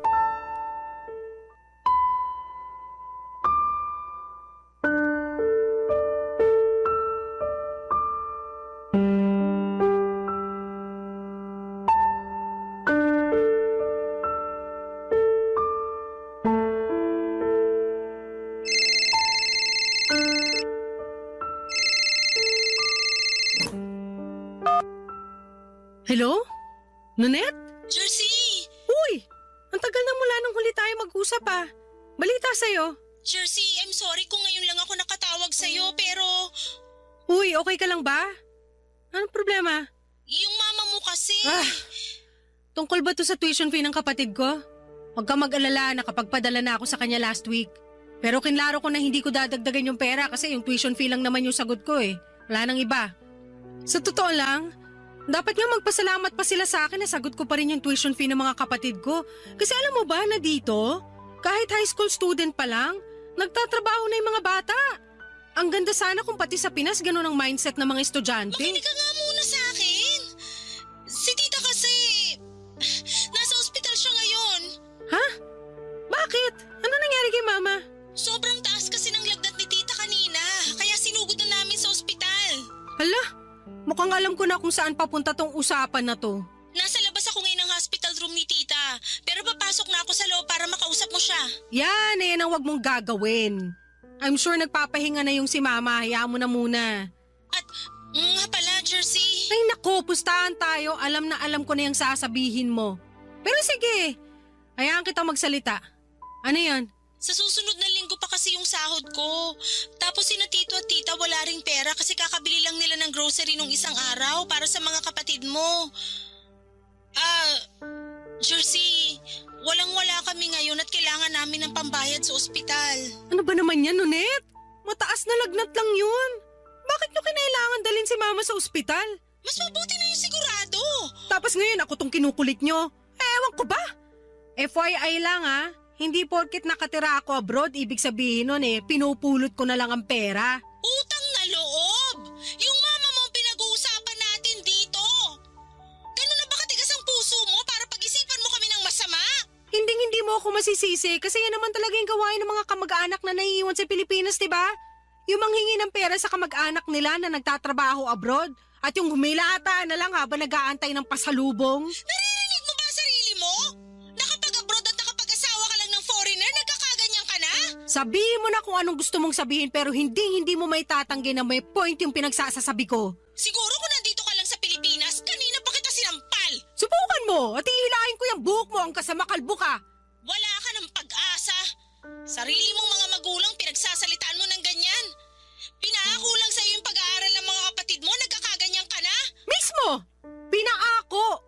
Hello? Nonette? Jersey! Uy! Ang tagal na mula nung huli tayo mag-usap ah. Balita sa'yo. Jersey, I'm sorry kung ngayon lang ako nakatawag sa'yo pero Uy, okay ka lang ba? Anong problema? yung mama mo kasi… Tungkol ba to sa tuition fee ng kapatid ko? Huwag ka mag-alala, nakapagpadala na ako sa kanya last week. Pero kinlaro ko na hindi ko dadagdagan yung pera kasi yung tuition fee lang naman yung sagot ko eh. Wala nang iba. Sa totoo lang, dapat nga magpasalamat pa sila sa akin na sagot ko pa rin yung tuition fee ng mga kapatid ko. Kasi alam mo ba na dito, kahit high school student pa lang, nagtatrabaho na yung mga bata. Ang ganda sana kung pati sa Pinas ganun ang mindset ng mga estudyante. Makinig ka nga muna sa akin. Si tita kasi… nasa ospital siya ngayon. Ha? Bakit? Ano nangyari kay mama? Sobrang taas kasi ng lagnat ni tita kanina. Kaya sinugod na namin sa ospital. Hala, mukhang alam ko na kung saan papunta tong usapan na to. Nasa labas ako ngayon ng hospital room ni tita. Pero papasok na ako sa loob para makausap mo siya. Yan ang wag mong gagawin. I'm sure nagpapahinga na yung si mama. Hayaan mo na muna. At nga pala, Jersey. Ay naku, pustahan tayo. Alam na alam ko na yung sasabihin mo. Pero sige, hayaan kita magsalita. Ano yan? Sa susunod na linggo pa kasi yung sahod ko. Tapos sina tito at tita wala ring pera kasi kakabili lang nila ng grocery nung isang araw para sa mga kapatid mo. Jersey, walang-wala kami ngayon at kailangan namin ng pambayad sa ospital. Ano ba naman yan, Nonet? Mataas na lagnat lang yun. Bakit nyo kinailangan dalhin si Mama sa ospital? Mas mabuti na yung sigurado. Tapos ngayon ako tong kinukulit nyo. Ewan ko ba? FYI lang hindi porket nakatira ako abroad, ibig sabihin nun pinupulot ko na lang ang pera. Utang na loob! Yung mama mo ang pinag-uusapan natin dito. Ganun na ba katigas ang puso mo para pag-isipan mo kami ng masama? Hindi mo ako masisisi kasi yan naman talaga yung gawain ng mga kamag-anak na naiiwan sa Pilipinas, diba? Yung manghingi ng pera sa kamag-anak nila na nagtatrabaho abroad at yung humilata na lang habang nag-aantay ng pasalubong. Naririnig mo ba ang sarili mo? Nakapag-abroad at nakapag-asawa ka lang ng foreigner, nagkakaganyan ka na? Sabihin mo na kung anong gusto mong sabihin pero hindi mo may tatanggi na may point yung pinagsasasabi ko. Siguro kung nandito ka lang sa Pilipinas, kanina pa kita sinampal. Subukan mo at ihilahin ko yung buhok mo hanggang sa makalbo ka. Wala ka ng pag-asa. Sarili mong mga magulang pinagsasalitaan mo ng ganyan. Pinaako lang sa iyo yung pag-aaral ng mga kapatid mo, nagkakaganyan ka na? Mismo! Pinaako!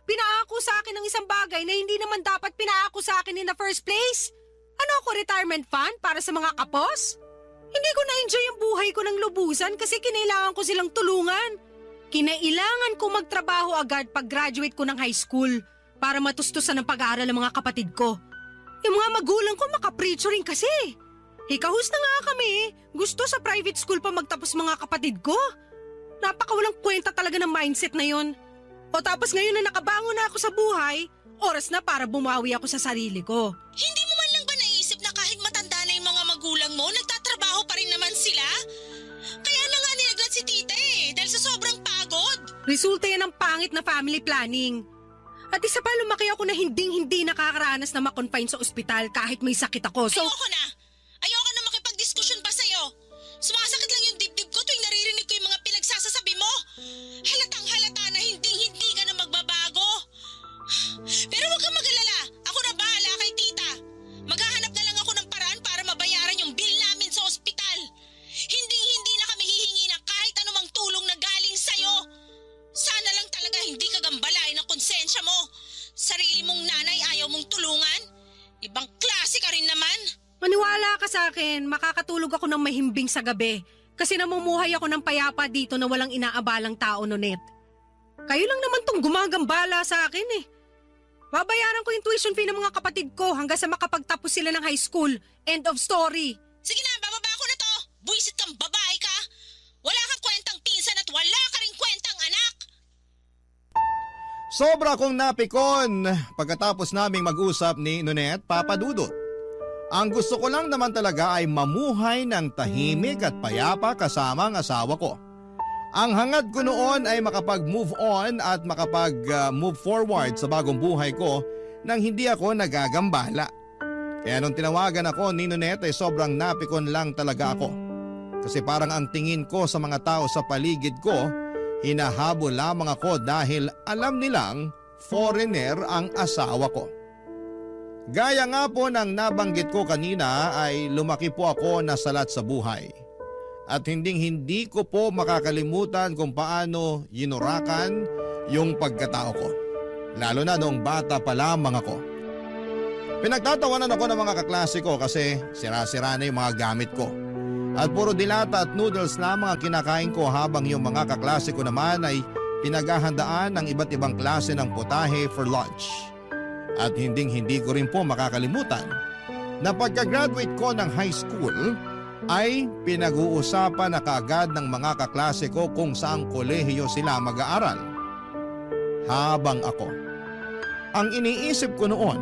Pinaako sa akin ng isang bagay na hindi naman dapat pinaako sa akin in the first place. Ano ako, retirement fund para sa mga kapos? Hindi ko na-enjoy yung buhay ko ng lubusan kasi kinailangan ko silang tulungan. Kinailangan ko magtrabaho agad pag-graduate ko ng high school para matustusan ang pag-aaral ng mga kapatid ko. Yung mga magulang ko makaprecho rin kasi. Hikahus na nga kami. Gusto sa private school pa magtapos mga kapatid ko. Napakawalang kwenta talaga ng mindset na yon. O tapos ngayon na nakabangon na ako sa buhay, oras na para bumawi ako sa sarili ko. Hindi mo man lang ba naisip na kahit matanda na yung mga magulang mo, nagtatrabaho pa rin naman sila? Kaya na nga nilaglat si tita dahil sa sobrang pagod. Resulta yan ng pangit na family planning. At isa pa, lumaki ako na hindi nakakaranas na makonfine sa ospital kahit may sakit ako. So, Ayoko na makipagdiskusyon pa sa'yo. Sumasakit lang yung dibdib ko tuwing naririnig ko yung mga pinagsasasabi mo. Halatang halata na hindi ka na magbabago. Pero huwag kang mag-alala. Ako na bahala kay tita. Maghahanap na lang ako ng paraan para mabayaran yung bill namin sa ospital. Hindi na kami hihingi ng kahit anumang tulong na galing sa'yo. Sana lang talaga hindi ka gambalain ang konsensya mo. Sarili mong nanay ayaw mong tulungan. Ibang klase ka rin naman. maniwala ka sa akin, makakatulog ako ng mahimbing sa gabi kasi namumuhay ako ng payapa dito na walang inaabalang tao, Nonet. Kayo lang naman tong gumagambala sa akin Babayaran ko yung tuition fee ng mga kapatid ko hanggang sa makapagtapos sila ng high school. End of story. Sige na, bababa ko na to. Buisit kang babae ka. Wala kang kwentang pinsan at wala ka rin kwentang anak. Sobra kong napikon pagkatapos naming mag-usap ni Nonet, Papa Dudut. Ang gusto ko lang naman talaga ay mamuhay ng tahimik at payapa kasama ang asawa ko. Ang hangad ko noon ay makapag-move on at makapag-move forward sa bagong buhay ko nang hindi ako nagagambala. Kaya nung tinawagan ako ni Nonet ay sobrang napikon lang talaga ako. Kasi parang ang tingin ko sa mga tao sa paligid ko, hinahabol lamang ako dahil alam nilang foreigner ang asawa ko. Gaya nga po ng nabanggit ko kanina ay lumaki po ako na salat sa buhay. At hindi ko po makakalimutan kung paano yinurakan yung pagkatao ko. Lalo na noong bata pa lamang ako. Pinagtatawanan ako ng mga kaklase ko kasi sira-sira na yung mga gamit ko. At puro dilata at noodles lamang ang kinakain ko habang yung mga kaklase ko naman ay pinaghahandaan ng iba't ibang klase ng putahe for lunch. At hindi ko rin po makakalimutan na pagka-graduate ko ng high school ay pinag-uusapan na kaagad ng mga kaklase ko kung saang kolehiyo sila mag-aaral. Habang ako, ang iniisip ko noon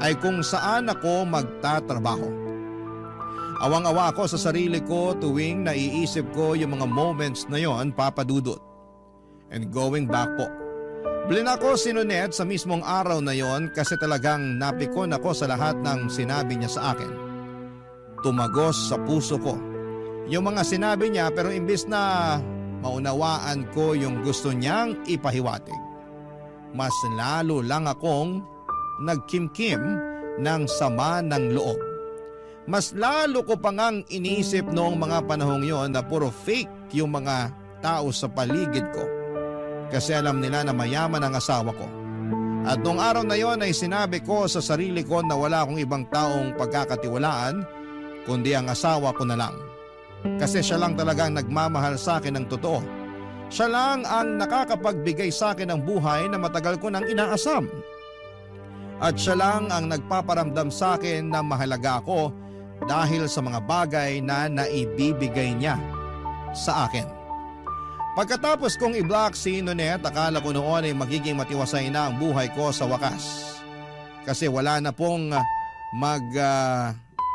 ay kung saan ako magtatrabaho. Awang-awa ako sa sarili ko tuwing naiisip ko yung mga moments na yon, Papa Dudut. And going back po, blinak ko si Nonet sa mismong araw na yon kasi talagang napikon ako sa lahat ng sinabi niya sa akin. Tumagos sa puso ko yung mga sinabi niya pero imbis na maunawaan ko yung gusto niyang ipahiwatig, mas lalo lang akong nagkimkim ng sama ng loob. Mas lalo ko pa ngang iniisip noong mga panahong yon na puro fake yung mga tao sa paligid ko. Kasi alam nila na mayaman ang asawa ko. At noong araw na yon ay sinabi ko sa sarili ko na wala akong ibang taong pagkakatiwalaan kundi ang asawa ko na lang. Kasi siya lang talagang nagmamahal sa akin ng totoo. Siya lang ang nakakapagbigay sa akin ng buhay na matagal ko nang inaasam. At siya lang ang nagpaparamdam sa akin na mahalaga ako dahil sa mga bagay na naibibigay niya sa akin. Pagkatapos kong i-block si Nonet, akala ko noon ay magiging matiwasay na ang buhay ko sa wakas. Kasi wala na pong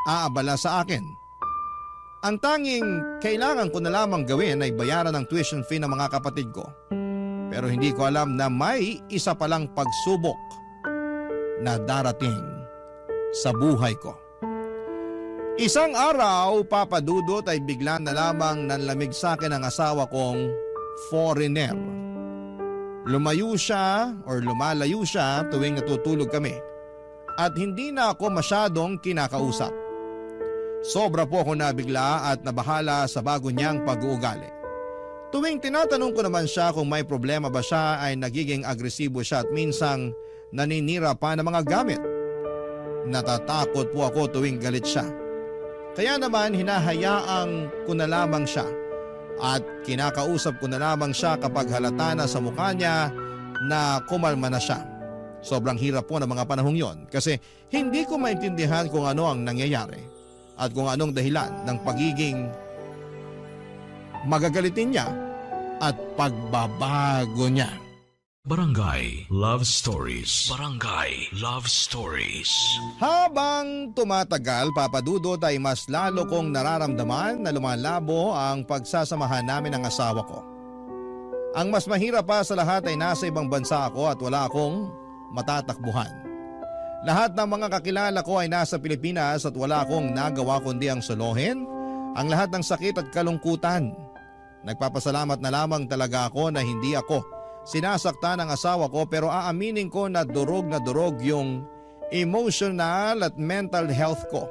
aabala sa akin. Ang tanging kailangan ko na lamang gawin ay bayaran ang tuition fee ng mga kapatid ko. Pero hindi ko alam na may isa palang pagsubok na darating sa buhay ko. Isang araw, Papa Dudut, ay bigla na lamang nanlamig sa akin ang asawa kong foreigner. Lumalayo siya tuwing natutulog kami at hindi na ako masyadong kinakausap. Sobra po ako nabigla at nabahala sa bago niyang pag-uugali. Tuwing tinatanong ko naman siya kung may problema ba siya ay nagiging agresibo siya at minsang naninira pa ng mga gamit. Natatakot po ako tuwing galit siya. Kaya naman hinahayaan ko na lamang siya at kinakausap ko na lamang siya kapag halata na sa mukha niya na kumalma na siya. Sobrang hirap po ng mga panahong yon kasi hindi ko maintindihan kung ano ang nangyayari at kung anong dahilan ng pagiging magagalitin niya at pagbabago niya. Barangay Love Stories. Barangay Love Stories. Habang tumatagal, Papa Dudut, ay mas lalo kong nararamdaman na lumalabo ang pagsasamahan namin ng asawa ko. Ang mas mahirap pa sa lahat ay nasa ibang bansa ako at wala akong matatakbuhan. Lahat ng mga kakilala ko ay nasa Pilipinas at wala akong nagawa kundi ang solohin ang lahat ng sakit at kalungkutan. Nagpapasalamat na lamang talaga ako na hindi ako sinasaktan ng asawa ko, pero aaminin ko na durog yung emotional at mental health ko.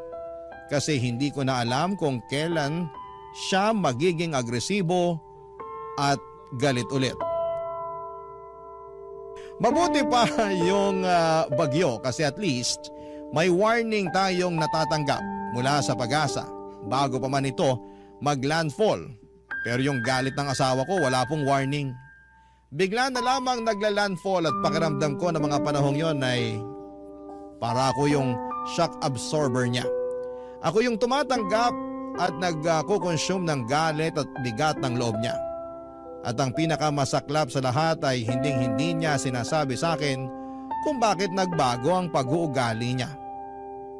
Kasi hindi ko na alam kung kailan siya magiging agresibo at galit ulit. Mabuti pa yung bagyo kasi at least may warning tayong natatanggap mula sa Pag-asa bago pa man ito maglandfall. Pero yung galit ng asawa ko wala pong warning. Bigla na lamang nagla-landfall at pakiramdam ko na mga panahong yon ay para ako yung shock absorber niya. Ako yung tumatanggap at nagko-consume ng galit at bigat ng loob niya. At ang pinakamasaklap sa lahat ay hindi niya sinasabi sa akin kung bakit nagbago ang pag-uugali niya.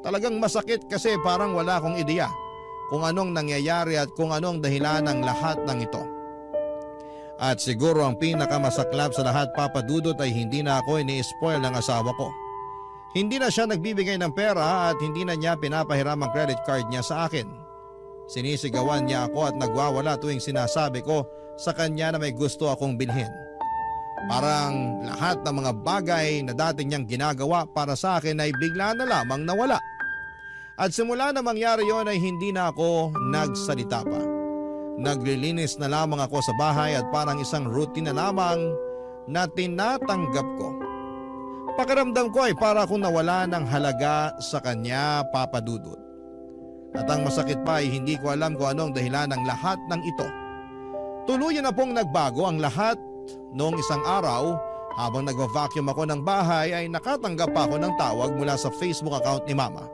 Talagang masakit kasi parang wala akong ideya kung anong nangyayari at kung anong dahilan ng lahat ng ito. At siguro ang pinakamasaklap sa lahat, Papa Dudut, ay hindi na ako ini-spoil ng asawa ko. Hindi na siya nagbibigay ng pera at hindi na niya pinapahiram ang credit card niya sa akin. Sinisigawan niya ako at nagwawala tuwing sinasabi ko sa kanya na may gusto akong bilhin. Parang lahat ng mga bagay na dati niyang ginagawa para sa akin ay bigla na lamang nawala. At simula na mangyari yon ay hindi na ako nagsalita pa. Naglilinis na lamang ako sa bahay at parang isang routine na lamang na tinatanggap ko. Pakiramdam ko ay para akong nawala ng halaga sa kanya, Papa Dudut. At ang masakit pa ay hindi ko alam kung anong dahilan ng lahat ng ito. Tuluyan na pong nagbago ang lahat noong isang araw. Habang nagva-vacuum ako ng bahay ay nakatanggap pa ako ng tawag mula sa Facebook account ni Mama.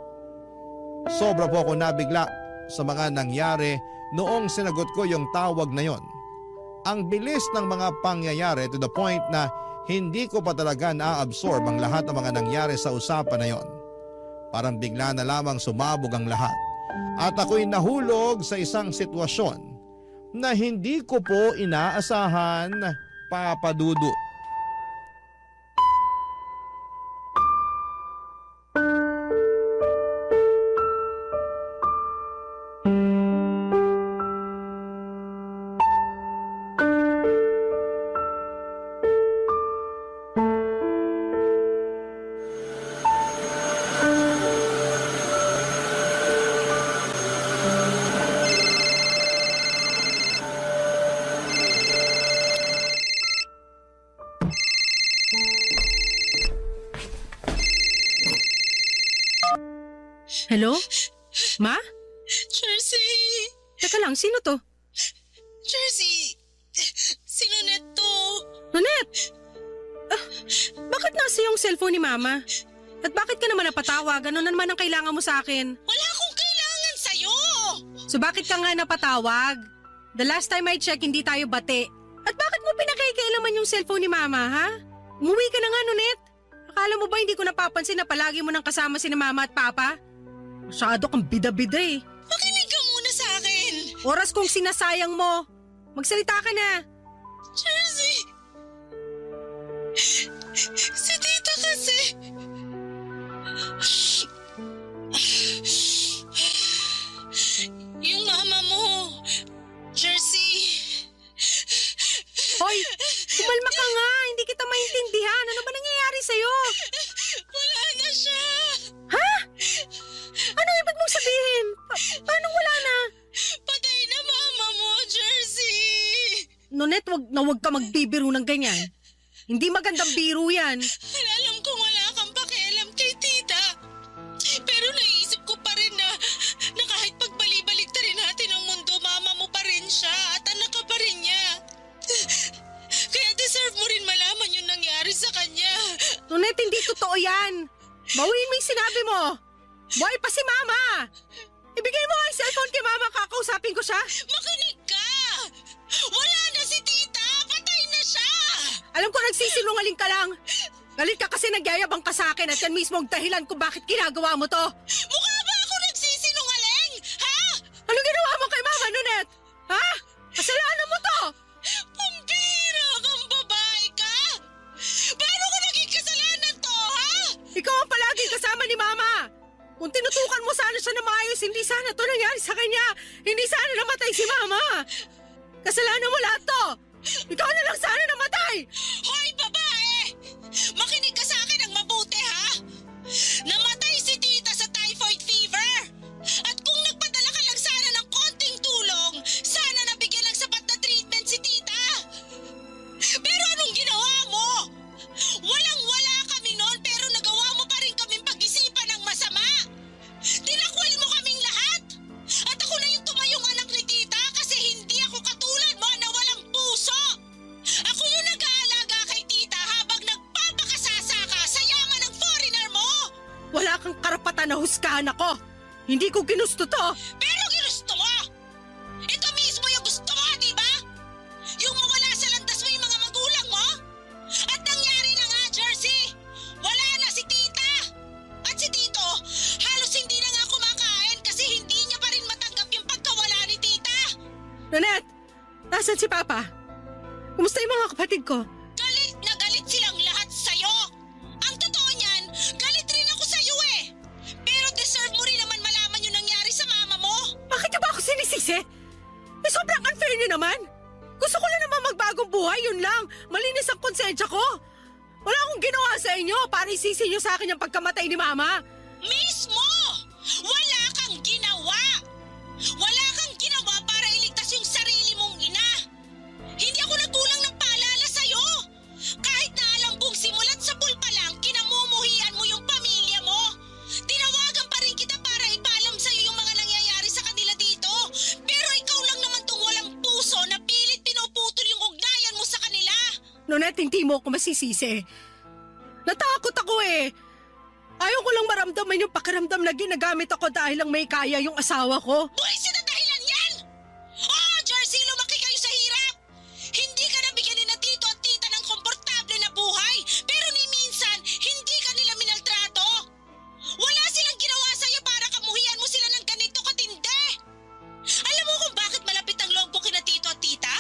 Sobra po ako nabigla sa mga nangyari noong sinagot ko yung tawag na yon. Ang bilis ng mga pangyayari to the point na hindi ko pa talaga na-absorb ang lahat ng mga nangyari sa usapan na yon. Parang bigla na lamang sumabog ang lahat at ako'y nahulog sa isang sitwasyon na hindi ko po inaasahan, Papa Dudut. Hello? Ma? Jersey! Teka lang, sino to? Jersey! Sino neto? Nonet! Bakit nasa yung cellphone ni Mama? At bakit ka naman napatawag? Ano na naman ang kailangan mo sa akin? Wala akong kailangan sa'yo! So bakit ka nga napatawag? The last time I check, hindi tayo bate. At bakit mo pinakailaman yung cellphone ni Mama, ha? Umuwi ka na nga, Nonet. Akala mo ba hindi ko napapansin na palagi mo nang kasama si Mama at Papa? Masyado kang bida-bida eh. Makinig ka muna sa akin! Oras kong sinasayang mo. Magsalita ka na. Jersey! Si tita kasi... Yung mama mo, Jersey... Hoy, kumalma ka nga. Hindi kita maintindihan. Ano ba nangyayari sa'yo? Wala na siya! Ha? Ano ibig mong sabihin? Paano wala na? Patay na mama mo, Jersey! Nonet, wag ka magbibiro ng ganyan. Hindi magandang biro yan. Alam kong wala kang pakialam kay tita. Pero naisip ko pa rin na kahit pagbali-balik rin natin ang mundo, mama mo pa rin siya at anak ka pa rin niya. Kaya deserve mo rin malaman yung nangyari sa kanya. Nonet, hindi totoo yan. Bawiin mo yung sinabi mo. Buhay pa si Mama. Ibigay mo ang cellphone kay Mama, kakausapin ko siya. Makinig ka! Wala na si tita! Patay na siya! Alam ko nagsisinungaling ka lang. Galit ka kasi nagyayabang ka sa akin at yan mismo ang dahilan kung bakit ginagawa mo to. Mukha ba ako nagsisinungaling? Ha? Ano ginawa mo kay Mama, Nonet? Ha? Kasalanan mo to. Pambira kang babae ka! Paano ko naging kasalanan to, ha? Ikaw ang palaging kasama ni Mama. Kung tinutukan mo sana siya na maayos, hindi sana to nangyari sa kanya. Hindi sana namatay si Mama. Kasalanan mo lahat to. Ikaw na lang sana namatay. Hoy, babae! Makinig ka sa akin ng mabuti, ha? Namatay si tita sa typhoid fever. At kung nagpadala ka lang sana ng konting tulong, sana nabigyan ng sapat na treatment si tita. Pero anong ginawa mo? Walang-wala kami noon pero nagawa mo pa rin kaming pag-isipan ng masama. Tinakwil mo kaming lahat. At ako na yung tumayong anak ni tita kasi hindi ako katulad mo na walang puso. Ako yung nag-aalaga kay tita habang nagpapakasasa ka sa yaman ng foreigner mo. Wala kang karapatan na husgahan ako. Hindi ko ginusto to. Pero ginusto mo! Ito mismo yung gusto mo, di ba? Yung mawala sa landas mo yung mga magulang mo? At nangyari na nga, Jersey! Wala na si tita! At si tito, halos hindi na nga kumakain kasi hindi niya pa rin matanggap yung pagkawala ni tita! Nonet, nasan si Papa? Kumusta yung mga kapatid ko? Galit na galit silang lahat sa'yo! Ang totoo niyan, galit rin ako sa'yo eh! Pero deserve mo rin naman malaman yung nangyari sa mama mo! Bakit niyo ba ako sinisisi? Eh, sobrang unfair niyo naman. Gusto ko lang naman magbagong buhay, yun lang. Malinis ang konsensya ko. Wala akong ginawa sa inyo para isisi niyo sa akin yung pagkamatay ni Mama. Mismo! Wala kang ginawa! Wala kang ginawa para iligtas yung sarili mong ina! Hindi ako nagkulang ng paalala sa'yo! Kahit na alam kong simulat sa pulpa lang, kinamumuhian mo yung pamilya mo! Tinawagan pa rin kita para ipaalam sa'yo yung mga nangyayari sa kanila dito! Pero ikaw lang naman tong walang puso na pilit pinuputol yung ugnayan mo sa kanila! Nonet, hindi mo ako masisisi. Natakot ako eh. Ayaw ko lang maramdaman yung pakiramdam na ginagamit ako dahil lang may kaya yung asawa ko. Buwisit na dahilan yan! Oo, Jersey, lumaki kayo sa hirap! Hindi ka nabigyan ni na tito at tita ng komportable na buhay, pero ni minsan, hindi ka nila minaltrato! Wala silang ginawa sa'yo para kamuhian mo sila ng ganito katindi! Alam mo kung bakit malapit ang loob ko kina tito at tita?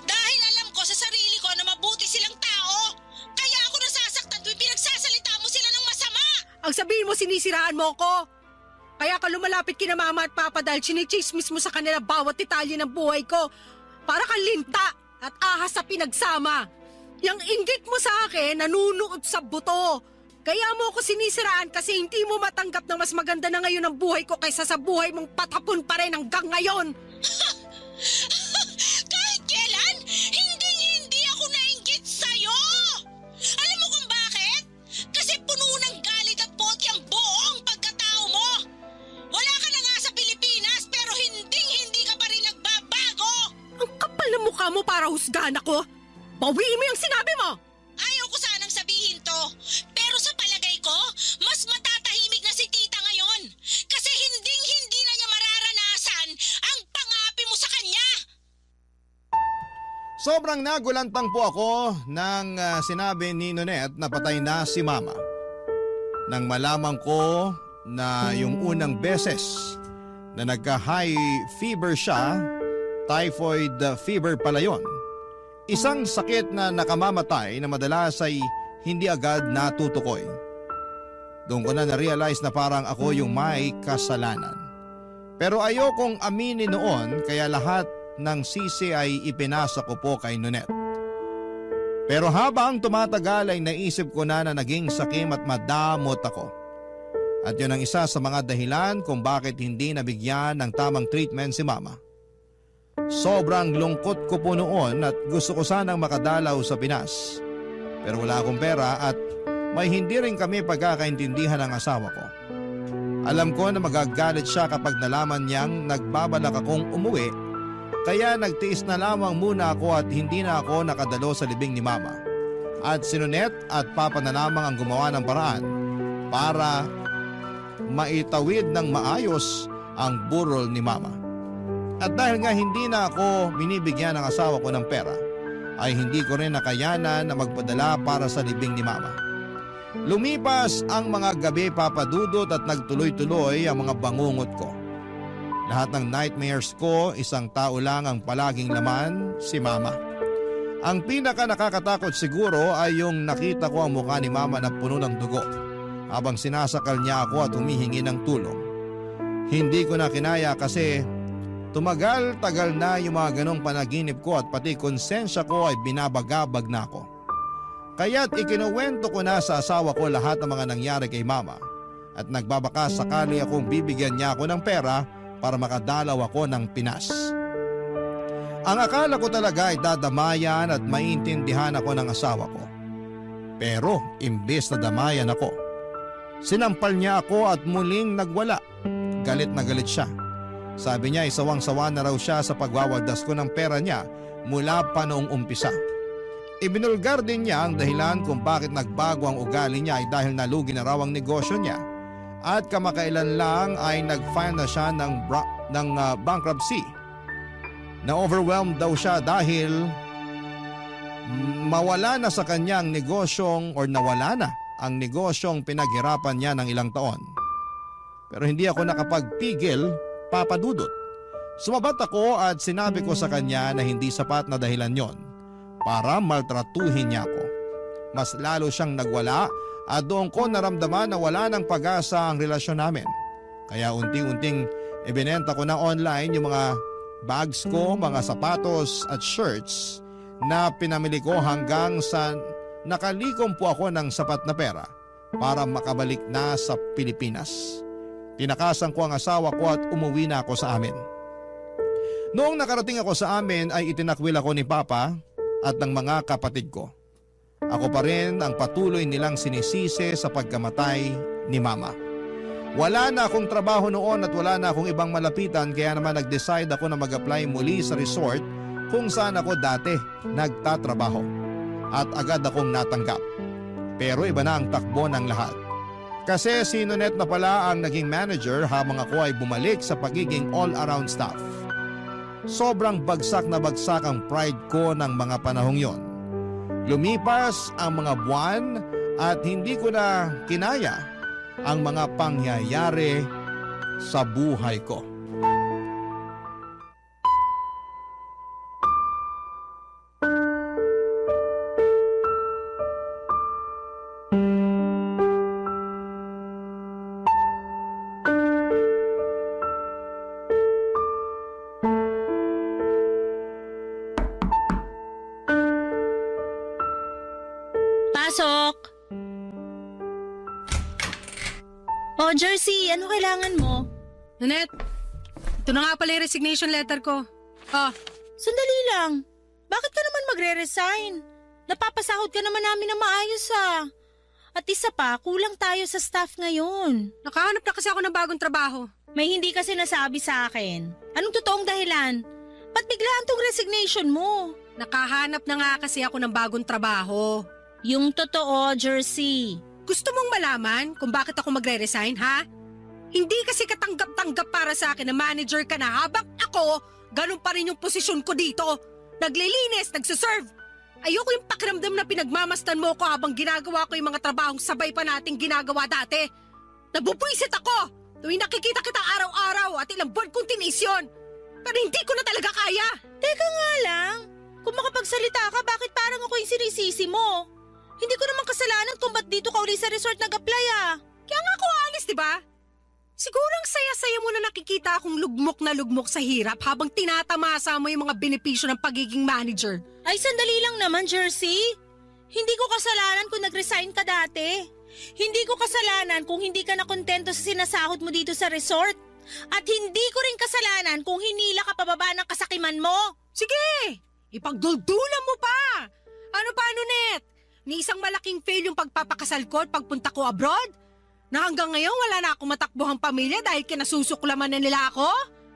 Dahil alam ko sa sarili ko na mabuti silang tao! Kaya ako nasasaktan tuwing pinagsasalita mo sila ng masama! Ang sabihin mo, sinisiraan mo ko. Kaya ka lumalapit kina Mama at Papa dahil chinichismis mo sa kanila bawat detalye ng buhay ko. Para kang linta at ahas sa pinagsama. Yang inggit mo sa akin, nanunuot sa buto. Kaya mo ako sinisiraan kasi hindi mo matanggap na mas maganda na ngayon ang buhay ko kaysa sa buhay mong patapon pa rin hanggang ngayon. Kahit kailan, hindi ako nainggit sa'yo! Alam mo kung bakit? Kasi puno ng galit at poti ang buong pagkatao mo! para husgahan ako? Bawiin mo yung sinabi mo! Ayaw ko sanang sabihin to, pero sa palagay ko, mas matatahimik na si tita ngayon. Kasi hinding-hindi na niya mararanasan ang pangapi mo sa kanya. Sobrang nagulantang po ako nang sinabi ni Nonette na patay na si Mama. Nang malaman ko na yung unang beses na nagka-high fever siya, typhoid fever pala yun. Isang sakit na nakamamatay na madalas ay hindi agad natutukoy. Doon ko na na-realize na parang ako yung may kasalanan. Pero ayokong aminin noon kaya lahat ng sisi ay ipinasa ko po kay Nonette. Pero habang tumatagal ay naisip ko na naging sakim at madamot ako. At yun ang isa sa mga dahilan kung bakit hindi nabigyan ng tamang treatment si Mama. Sobrang lungkot ko po noon at gusto ko sanang makadalaw sa Pinas. Pero wala akong pera at may hindi rin kami pagkakaintindihan ng asawa ko. Alam ko na magagalit siya kapag nalaman niyang nagbabalak akong umuwi, kaya nagtiis na lamang muna ako at hindi na ako nakadalo sa libing ni Mama. At si Nonette at Papa na lamang ang gumawa ng paraan para maitawid ng maayos ang burol ni Mama. At dahil nga hindi na ako binibigyan ng asawa ko ng pera, ay hindi ko rin nakayanan na magpadala para sa libing ni Mama. Lumipas ang mga gabi papadudot at nagtuloy-tuloy ang mga bangungot ko. Lahat ng nightmares ko, isang tao lang ang palaging laman, si Mama. Ang pinaka nakakatakot siguro ay yung nakita ko ang mukha ni Mama na puno ng dugo habang sinasakal niya ako at humihingi ng tulong. Hindi ko na kinaya kasi tumagal-tagal na yung mga ganong panaginip ko at pati konsensya ko ay binabagabag na ako. Kaya't ikinuwento ko na sa asawa ko lahat ng mga nangyari kay Mama at nagbabaka sakali akong bibigyan niya ako ng pera para makadalaw ako ng Pinas. Ang akala ko talaga ay dadamayan at maintindihan ako ng asawa ko. Pero imbes na damayan ako, sinampal niya ako at muling nagwala. Galit na galit siya. Sabi niya isawang-sawa na raw siya sa pagwawaldas ko ng pera niya mula pa noong umpisa. Ibinulgar din niya ang dahilan kung bakit nagbago ang ugali niya ay dahil nalugi na raw ang negosyo niya at kamakailan lang ay nag-file na siya ng bankruptcy. Na-overwhelmed daw siya dahil mawala na sa kanyang negosyong or nawala na ang negosyong pinaghirapan niya ng ilang taon. Pero hindi ako nakapagpigil, Papa Dudut. Sumabat ako at sinabi ko sa kanya na hindi sapat na dahilan yon para maltratuhin niya ako. Mas lalo siyang nagwala at doon ko naramdaman na wala ng pag-asa ang relasyon namin. Kaya unting-unting ibinenta ko na online yung mga bags ko, mga sapatos at shirts na pinamili ko hanggang sa nakalikom po ako ng sapat na pera para makabalik na sa Pilipinas. Tinakasan ko ang asawa ko at umuwi na ako sa amin. Noong nakarating ako sa amin ay itinakwil ako ni Papa at ng mga kapatid ko. Ako pa rin ang patuloy nilang sinisisi sa pagkamatay ni Mama. Wala na akong trabaho noon at wala na akong ibang malapitan kaya naman nag-decide ako na mag-apply muli sa resort kung saan ako dati nagtatrabaho. At agad akong natanggap. Pero iba na ang takbo ng lahat. Kasi si Nonette na pala ang naging manager habang ako ay bumalik sa pagiging all-around staff. Sobrang bagsak na bagsak ang pride ko ng mga panahong yon. Lumipas ang mga buwan at hindi ko na kinaya ang mga pangyayari sa buhay ko. Pasok! Oh, Jersey, ano kailangan mo? Nonette, ito na nga pala yung resignation letter ko. Sandali lang. Bakit ka naman magre-resign? Napapasahod ka naman namin na maayos At isa pa, kulang tayo sa staff ngayon. Nakahanap na kasi ako ng bagong trabaho. May hindi kasi nasabi sa akin. Anong totoong dahilan? Ba't biglaan tong resignation mo? Nakahanap na nga kasi ako ng bagong trabaho. Yung totoo, Jersey. Gusto mong malaman kung bakit ako magre-resign, ha? Hindi kasi katanggap-tanggap para sa akin na manager ka na habang ako, ganun pa rin yung posisyon ko dito. Naglilinis, nagsuserve. Ayoko yung pakiramdam na pinagmamastan mo ko habang ginagawa ko yung mga trabahong sabay pa nating ginagawa dati. Nabubwisit ako tuwing nakikita kita araw-araw at ilang buwan kong tiniis yun. Pero hindi ko na talaga kaya. Teka nga lang, kung makapagsalita ka, bakit parang ako yung sinisisi mo? Hindi ko naman kasalanan kung ba't dito ka uli sa resort nag-apply Kaya nga ako alis, di ba? Siguro ang saya-saya mo na nakikita akong lugmok sa hirap habang tinatamasa mo yung mga benepisyo ng pagiging manager. Ay, sandali lang naman, Jersey. Hindi ko kasalanan kung nag-resign ka dati. Hindi ko kasalanan kung hindi ka nakontento sa sinasahod mo dito sa resort. At hindi ko rin kasalanan kung hinila ka pababa ng kasakiman mo. Sige, ipagduldulan mo pa. Ano pa, Net? Ni isang malaking fail yung pagpapakasal ko at pagpunta ko abroad? Na hanggang ngayon wala na akong matakbuhang pamilya dahil kinasusuklaman na nila ako?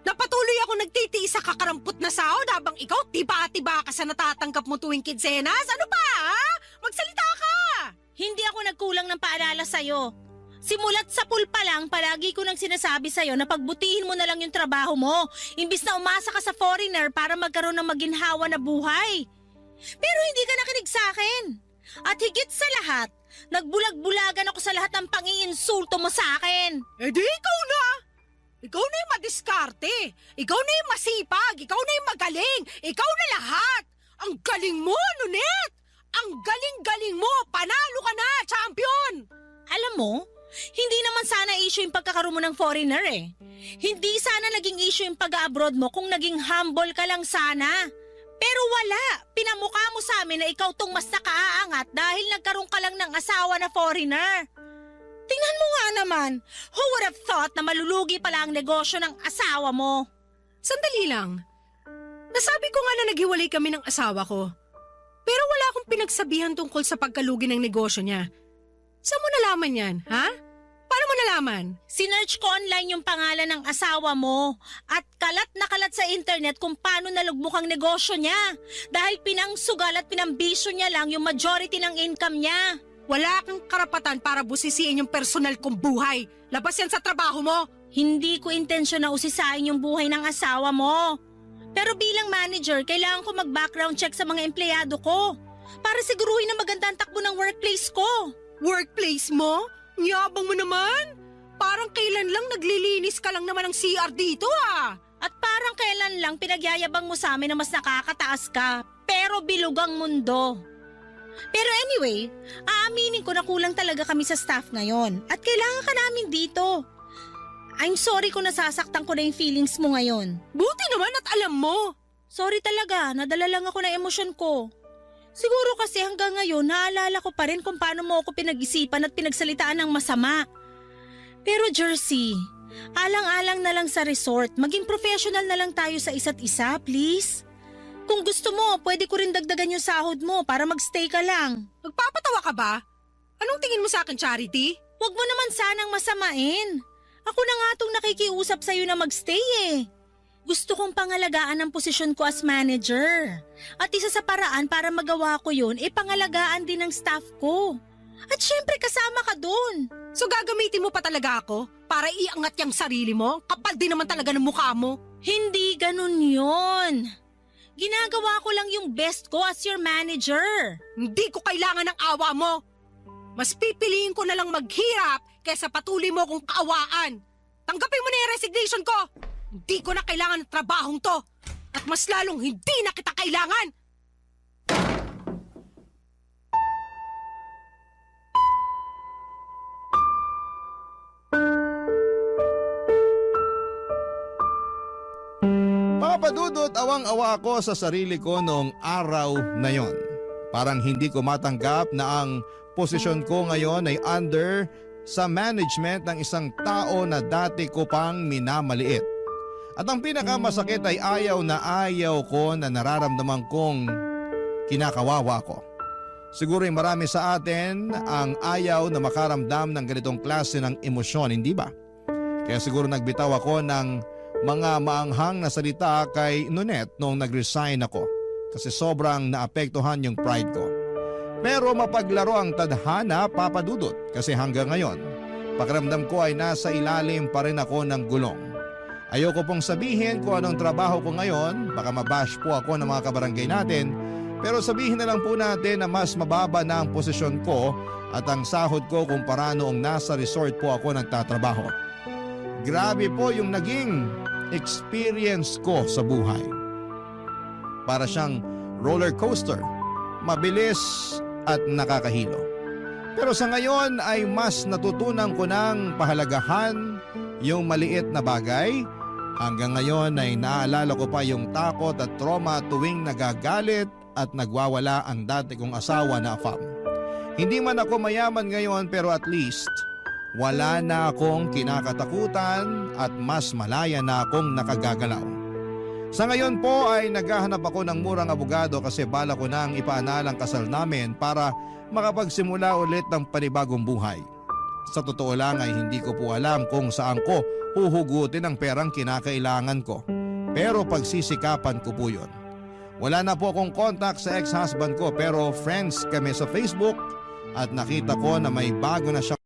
Napatuloy ako nagtitiis sa kakarampot na sahod habang ikaw tiba-tiba ka sa natatanggap mo tuwing kinsenas? Ano pa, ha? Magsalita ka! Hindi ako nagkulang ng paalala sa'yo. Simulat sa pool pa lang, palagi ko nang sinasabi sa'yo na pagbutihin mo na lang yung trabaho mo, imbis na umasa ka sa foreigner para magkaroon ng maginhawa na buhay. Pero hindi ka nakinig sa akin. At higit sa lahat, nagbulag-bulagan ako sa lahat ng pang-iinsulto mo sa akin. Eh di ikaw na! Ikaw na yung madiskarte. Ikaw na yung masipag. Ikaw na yung magaling. Ikaw na lahat. Ang galing mo, Nunet! Ang galing-galing mo! Panalo ka na, champion! Alam mo, hindi naman sana issue yung pagkakaroon mo ng foreigner eh. Hindi sana naging issue yung pag-abroad mo kung naging humble ka lang sana. Pero wala, pinamukha mo sa amin na ikaw tong mas nakaaangat dahil nagkaroon ka lang ng asawa na foreigner. Tingnan mo nga naman, who would have thought na malulugi pala ang negosyo ng asawa mo? Sandali lang. Nasabi ko nga na naghiwalay kami ng asawa ko. Pero wala akong pinagsabihan tungkol sa pagkalugi ng negosyo niya. Saan mo nalaman yan, ha? Paano mo nalaman? Sinearch ko online yung pangalan ng asawa mo at kalat na kalat sa internet kung paano nalugmok ang negosyo niya dahil pinangsugal at pinambisyo niya lang yung majority ng income niya. Wala kang karapatan para busisiin yung personal kong buhay. Labas yan sa trabaho mo. Hindi ko intensyon na usisain yung buhay ng asawa mo. Pero bilang manager, kailangan ko mag-background check sa mga empleyado ko para siguruhin na maganda ang takbo ng workplace ko. Workplace mo? Yabang mo naman. Parang kailan lang naglilinis ka lang naman ng CR dito ah. At parang kailan lang pinagyayabang mo sa amin na mas nakakataas ka, pero bilog ang mundo. Pero anyway, aaminin ko na kulang talaga kami sa staff ngayon at kailangan ka namin dito. I'm sorry kung nasasaktan ko na yung feelings mo ngayon. Buti naman at alam mo. Sorry talaga, nadala lang ako ng emosyon ko. Siguro kasi hanggang ngayon naalala ko pa rin kung paano mo ako pinag-isipan at pinagsalitaan ng masama. Pero Jersey, alang-alang na lang sa resort, maging professional na lang tayo sa isa't isa, please. Kung gusto mo, pwede ko rin dagdagan yung sahod mo para magstay ka lang. Magpapatawa ka ba? Anong tingin mo sa akin, Charity? Huwag mo naman sanang masamain. Ako na nga itong nakikiusap sa'yo na magstay eh. Gusto kong pangalagaan ang posisyon ko as manager. At isa sa paraan para magawa ko yun, pangalagaan din ng staff ko. At syempre kasama ka dun. So gagamitin mo pa talaga ako para iangat yung sarili mo? Kapal din naman talaga ng mukha mo. Hindi ganun yun. Ginagawa ko lang yung best ko as your manager. Hindi ko kailangan ng awa mo. Mas pipiliin ko na lang maghirap kaysa patuloy mo kong kaawaan. Tanggapin mo na yung resignation ko. Hindi ko na kailangan ng trabahong to. At mas lalong hindi na kita kailangan. Papadudot awang-awa ko sa sarili ko noong araw na yon. Parang hindi ko matanggap na ang posisyon ko ngayon ay under sa management ng isang tao na dati ko pang minamaliit. At ang pinakamasakit ay ayaw ko na nararamdaman kong kinakawawa ko. Siguro ay marami sa atin ang ayaw na makaramdam ng ganitong klase ng emosyon, hindi ba? Kaya siguro nagbitaw ako ng mga maanghang na salita kay Nonet noong nag-resign ako kasi sobrang naapektuhan yung pride ko. Pero mapaglaro ang tadhana, Papa Dudut, kasi hanggang ngayon, pakiramdam ko ay nasa ilalim pa rin ako ng gulong. Ayoko pong sabihin kung anong trabaho ko ngayon, baka mabash po ako ng mga kabarangay natin, pero sabihin na lang po natin na mas mababa na ang posisyon ko at ang sahod ko kumpara noong nasa resort po ako nagtatrabaho. Grabe po yung naging experience ko sa buhay. Para siyang roller coaster, mabilis at nakakahilo. Pero sa ngayon ay mas natutunan ko ng pahalagahan yung maliit na bagay. Hanggang ngayon ay naaalala ko pa yung takot at trauma tuwing nagagalit at nagwawala ang dati kong asawa na Afam. Hindi man ako mayaman ngayon pero at least wala na akong kinakatakutan at mas malaya na akong nakagagalaw. Sa ngayon po ay naghahanap ako ng murang abogado kasi bala ko nang ipaanal ang kasal namin para makapagsimula ulit ng panibagong buhay. Sa totoo lang ay hindi ko po alam kung saan ko huhugutin ang perang kinakailangan ko. Pero pagsisikapan ko po yun. Wala na po akong contact sa ex-husband ko pero friends kami sa Facebook at nakita ko na may bago na siyang